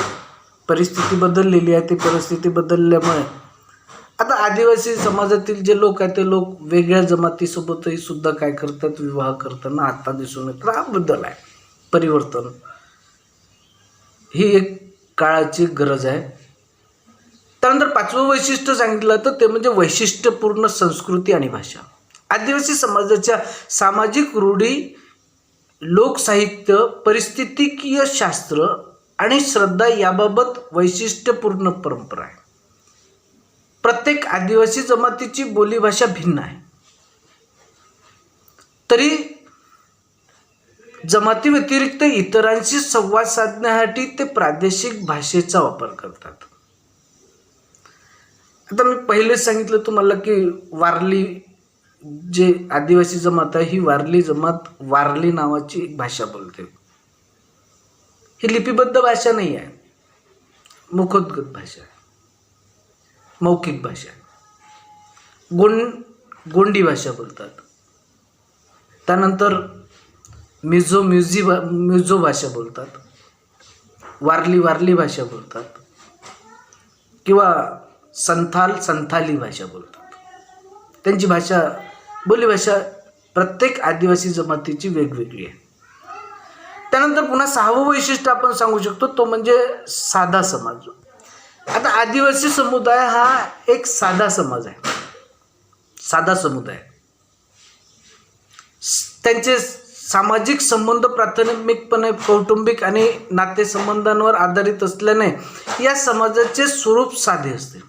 Speaker 1: परिस्थिती बदललेली आहे. ती परिस्थिती बदलल्यामुळे आता आदिवासी समाजातील जे लोक आहेत ते लोक वेगळ्या जमातीसोबतही सुद्धा काय करतात, विवाह करताना आता दिसून येतो. हा बदल आहे, परिवर्तन. ही एक काळाची गरज आहे. त्यानंतर पाचवं वैशिष्ट्य सांगितलं तर ते म्हणजे वैशिष्ट्यपूर्ण संस्कृती आणि भाषा. आदिवासी समाजाच्या सामाजिक रूढी, लोकसाहित्य, परिस्थितिकीय शास्त्र आणि श्रद्धा याबाबत वैशिष्ट्यपूर्ण परंपरा आहे. प्रत्येक आदिवासी जमातीची बोलीभाषा भिन्न आहे. तरी जमाती व्यतिरिक्त इतरांशी संवाद साधण्यासाठी ते प्रादेशिक भाषेचा वापर करतात. आता मी पहिलेच सांगितलं तुम्हाला की वारली जे आदिवासी जमात आहे ही वारली जमात वारली नावाची एक भाषा बोलते. ही लिपिबद्ध भाषा नाही आहे, मुखोद्गत भाषा आहे, मौखिक भाषा आहे. गोंडी भाषा बोलतात. त्यानंतर म्युझो भाषा बोलतात. वारली भाषा बोलतात किंवा संथाली भाषा बोलतात. त्यांची भाषा, बोलीभाषा प्रत्येक आदिवासी जमातीची वेगवेगळी आहे. त्यानंतर पुन्हा सहावं वैशिष्ट्य आपण सांगू शकतो तो म्हणजे साधा समाज. आता आदिवासी समुदाय हा एक साधा समाज आहे, साधा समुदाय. त्यांचे सामाजिक संबंध प्राथमिकपणे कौटुंबिक आणि नातेसंबंधांवर आधारित असल्याने या समाजाचे स्वरूप साधे असते.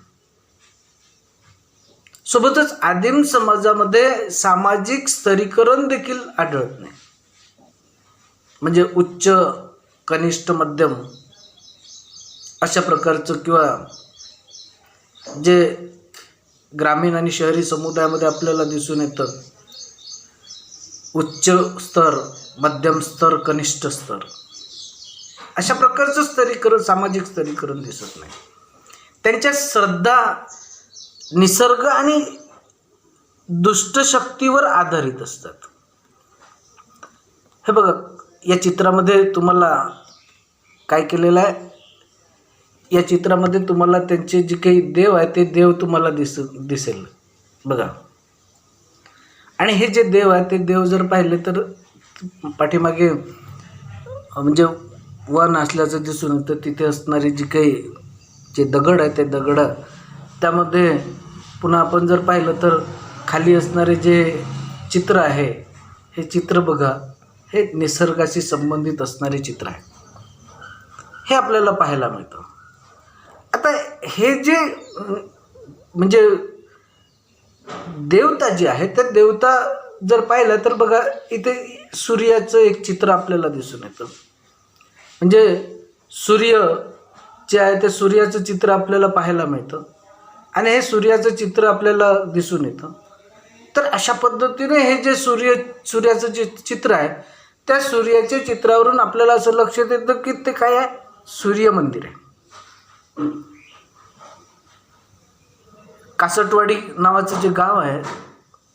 Speaker 1: सोबतच आदिम समाजामध्ये सामाजिक स्तरीकरण देखील आढळत नाही. म्हणजे उच्च, कनिष्ठ, मध्यम अशा प्रकारचं, किंवा जे ग्रामीण आणि शहरी समुदायामध्ये आपल्याला दिसून येतं, उच्च स्तर, मध्यम स्तर, कनिष्ठ स्तर, अशा प्रकारचं स्तरीकरण, सामाजिक स्तरीकरण दिसत नाही. त्यांच्या श्रद्धा निसर्ग आणि दुष्ट शक्तीवर आधारित असतात. हे बघा, या चित्रामध्ये तुम्हाला काय केलेलं आहे, या चित्रामध्ये तुम्हाला त्यांचे जे काही देव आहे ते देव तुम्हाला दिसेल बघा. आणि हे जे देव आहे ते देव जर पाहिले तर पाठीमागे म्हणजे वन असल्याचं दिसून येतं. तिथे असणारी जी काही जे दगड आहे ते दगड, त्यामध्ये पुन्हा आपण जर पाहिलं तर खाली असणारे जे चित्र आहे, हे चित्र बघा, हे निसर्गाशी संबंधित असणारे चित्र आहे, हे आपल्याला पाहायला मिळतं. आता हे जे म्हणजे देवता जी आहे, त्या देवता जर पाहिलं तर बघा, इथे सूर्याचं एक चित्र आपल्याला दिसून येतं. म्हणजे सूर्य जे आहे ते सूर्याचं चित्र आपल्याला पाहायला मिळतं आणि हे सूर्याचं चित्र आपल्याला दिसून येतं. तर अशा पद्धतीने हे जे सूर्याचं जे चित्र आहे, त्या सूर्याच्या चित्रावरून आपल्याला असं लक्षात येतं की ते काय आहे, सूर्य मंदिर आहे. कासटवाडी नावाचं जे गाव आहे,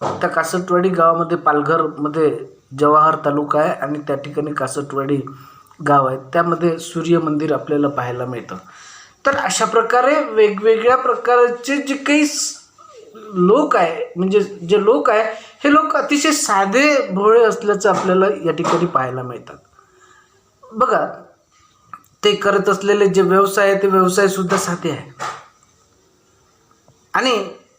Speaker 1: त्या कासटवाडी गावामध्ये पालघरमध्ये जवाहर तालुका आहे आणि त्या ठिकाणी कासटवाडी गाव आहे, त्यामध्ये सूर्य मंदिर आपल्याला पाहायला मिळतं. तर अशा प्रकारे वेगवेगळ्या प्रकारचे जे काही लोक आहे, म्हणजे जे लोक आहे, हे लोक अतिशय साधे भोळे असल्याचं आपल्याला या ठिकाणी पाहायला मिळतात. बघा, ते करत असलेले जे व्यवसाय आहे ते व्यवसायसुद्धा साधे आहे आणि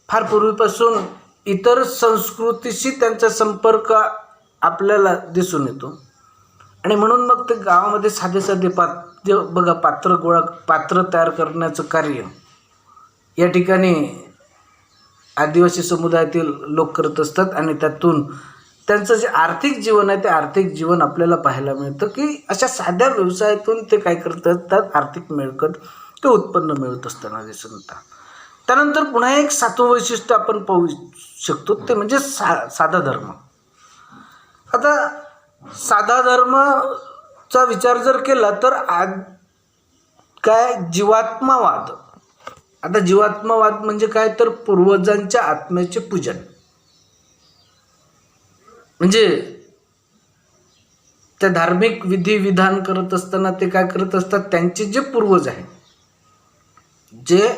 Speaker 1: फार पूर्वीपासून इतर संस्कृतीशी त्यांचा संपर्क आपल्याला दिसून येतो. आणि म्हणून मग ते गावामध्ये साधे साधे बघा, पात्र तयार करण्याचं कार्य या ठिकाणी आदिवासी समुदायातील लोक करत असतात आणि त्यातून त्यांचं जे आर्थिक जीवन आहे ते आर्थिक जीवन आपल्याला पाहायला मिळतं की अशा साध्या व्यवसायातून ते काय करत असतात, आर्थिक मिळकत ते उत्पन्न मिळत असताना दिसून येतं. त्यानंतर पुन्हा एक सातवं वैशिष्ट्य आपण पाहू शकतो, ते म्हणजे साधा धर्म. आता साधा धर्माचा विचार जर केला तर काय जीवात्मावाद. आता जीवात्मावाद म्हणजे काय, तर पूर्वजांच्या आत्म्याचे पूजन. म्हणजे त्या धार्मिक विधी विधान करत असताना ते काय करत असतात, त्यांचे जे पूर्वज आहेत, जे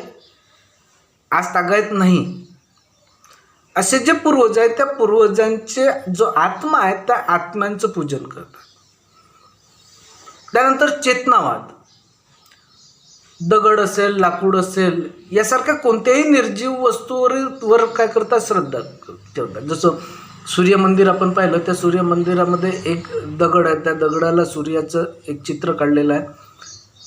Speaker 1: आज तागायत नाही, असे जे पूर्वज आहेत, त्या पूर्वजांचे जो आत्मा आहे त्या आत्म्यांचं पूजन करतात. त्यानंतर चेतनावाद. दगड असेल, लाकूड असेल, यासारख्या कोणत्याही निर्जीव वस्तूवर काय करतात, श्रद्धा ठेवतात. जसं सूर्य मंदिर आपण पाहिलं, त्या सूर्य मंदिरामध्ये एक दगड आहे, त्या दगडाला सूर्याचं एक चित्र काढलेलं आहे,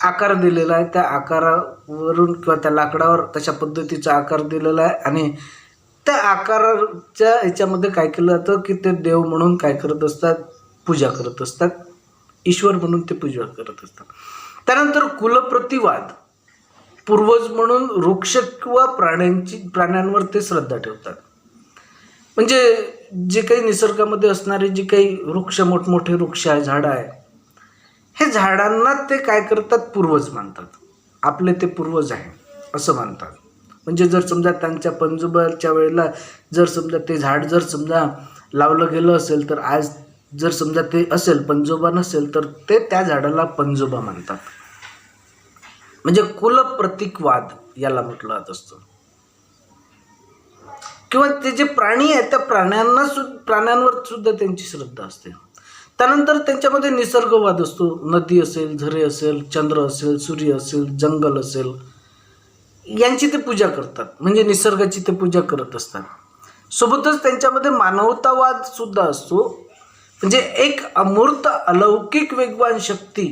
Speaker 1: आकार दिलेला आहे, त्या आकारावरून किंवा त्या लाकडावर तशा पद्धतीचा आकार दिलेला आहे आणि त्या आकाराच्या ह्याच्यामध्ये काय केलं जातं की ते देव म्हणून काय करत असतात, पूजा करत असतात, ईश्वर म्हणून ते पूजा करत असतात. त्यानंतर कुलप्रतिवाद. पूर्वज म्हणून वृक्ष किंवा प्राण्यांवर ते श्रद्धा ठेवतात. म्हणजे जे काही निसर्गामध्ये असणारे जे काही वृक्ष, मोठमोठे वृक्ष आहे, झाडं आहे, हे झाडांना ते काय करतात, पूर्वज मानतात, आपले ते पूर्वज आहे असं मानतात. म्हणजे जर समजा त्यांच्या पंजोबाच्या वेळेला जर समजा ते झाड जर समजा लावलं गेलं असेल, तर आज जर समजा ते असेल, पंजोबा नसेल, तर ते त्या झाडाला पंजोबा मानतात. म्हणजे कुलप्रतीकवाद याला म्हटलं जात असतं. किंवा ते जे प्राणी आहेत त्या प्राण्यांवर सुद्धा त्यांची श्रद्धा असते. त्यानंतर त्यांच्यामध्ये निसर्गवाद असतो. नदी असेल, झरे असेल, चंद्र असेल, सूर्य असेल, जंगल असेल, यांची ते पूजा करतात. म्हणजे निसर्गाची ते पूजा करत असतात. सोबतच त्यांच्यामध्ये मानवतावाद सुद्धा असतो. म्हणजे एक अमूर्त अलौकिक वेगवान शक्ती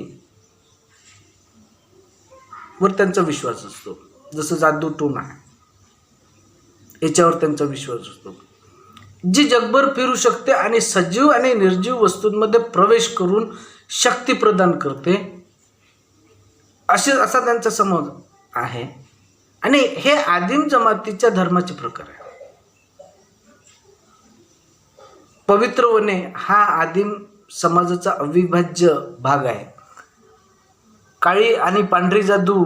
Speaker 1: वर त्यांचा विश्वास असतो, जसं जादू टोना आहे. याच्यावर त्यांचा विश्वास असतो. जी जगभर फिरू शकते आणि सजीव आणि निर्जीव वस्तूंमध्ये प्रवेश करून शक्ती प्रदान करते, असा त्यांचा समज आहे. आणि हे आदिम जमातीच्या धर्माचे प्रकार आहे. पवित्र वने हा आदिम समाजाचा अविभाज्य भाग आहे. काळी आणि पांढरी जादू,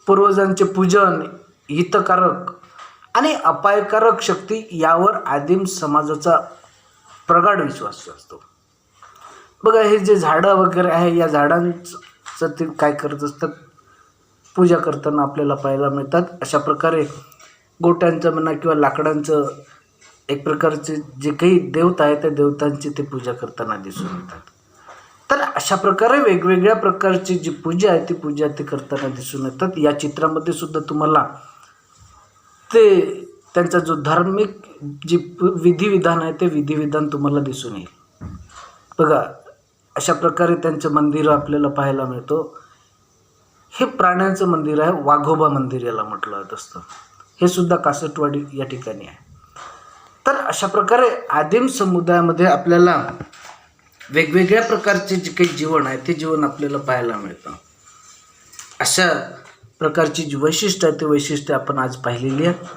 Speaker 1: पूर्वजांचे पूजन, हितकारक आणि अपायकारक शक्ती यावर आदिम समाजाचा प्रगाढ विश्वास असतो. बघा, हे जे झाडं वगैरे आहे, या झाडांचं ते काय करत असतात, पूजा करताना आपल्याला पाहायला मिळतात. अशा प्रकारे गोट्यांचं म्हणा किंवा लाकडांचं एक प्रकारचे जे काही देवता आहे त्या देवतांची ते पूजा करताना दिसून येतात. तर अशा प्रकारे वेगवेगळ्या प्रकारची जी पूजा आहे ती पूजा ते करताना दिसून येतात. या चित्रामध्ये सुद्धा तुम्हाला ते त्यांचा जो धार्मिक जी विधिविधान आहे ते विधिविधान तुम्हाला दिसून येईल. बघा, अशा प्रकारे त्यांचं मंदिर आपल्याला पाहायला मिळतो. हे प्राण्यांचं मंदिर आहे, वाघोबा मंदिर याला म्हटलं जात असतं. हे सुद्धा कासटवाडी या ठिकाणी आहे. तर अशा प्रकारे आदिम समुदायामध्ये आपल्याला वेगवेगळ्या प्रकारचे जे काही जीवन आहे ते जीवन आपल्याला पाहायला मिळतं. अशा प्रकारची जी वैशिष्ट्य आहे ते वैशिष्ट्य आपण आज पाहिलेली आहे.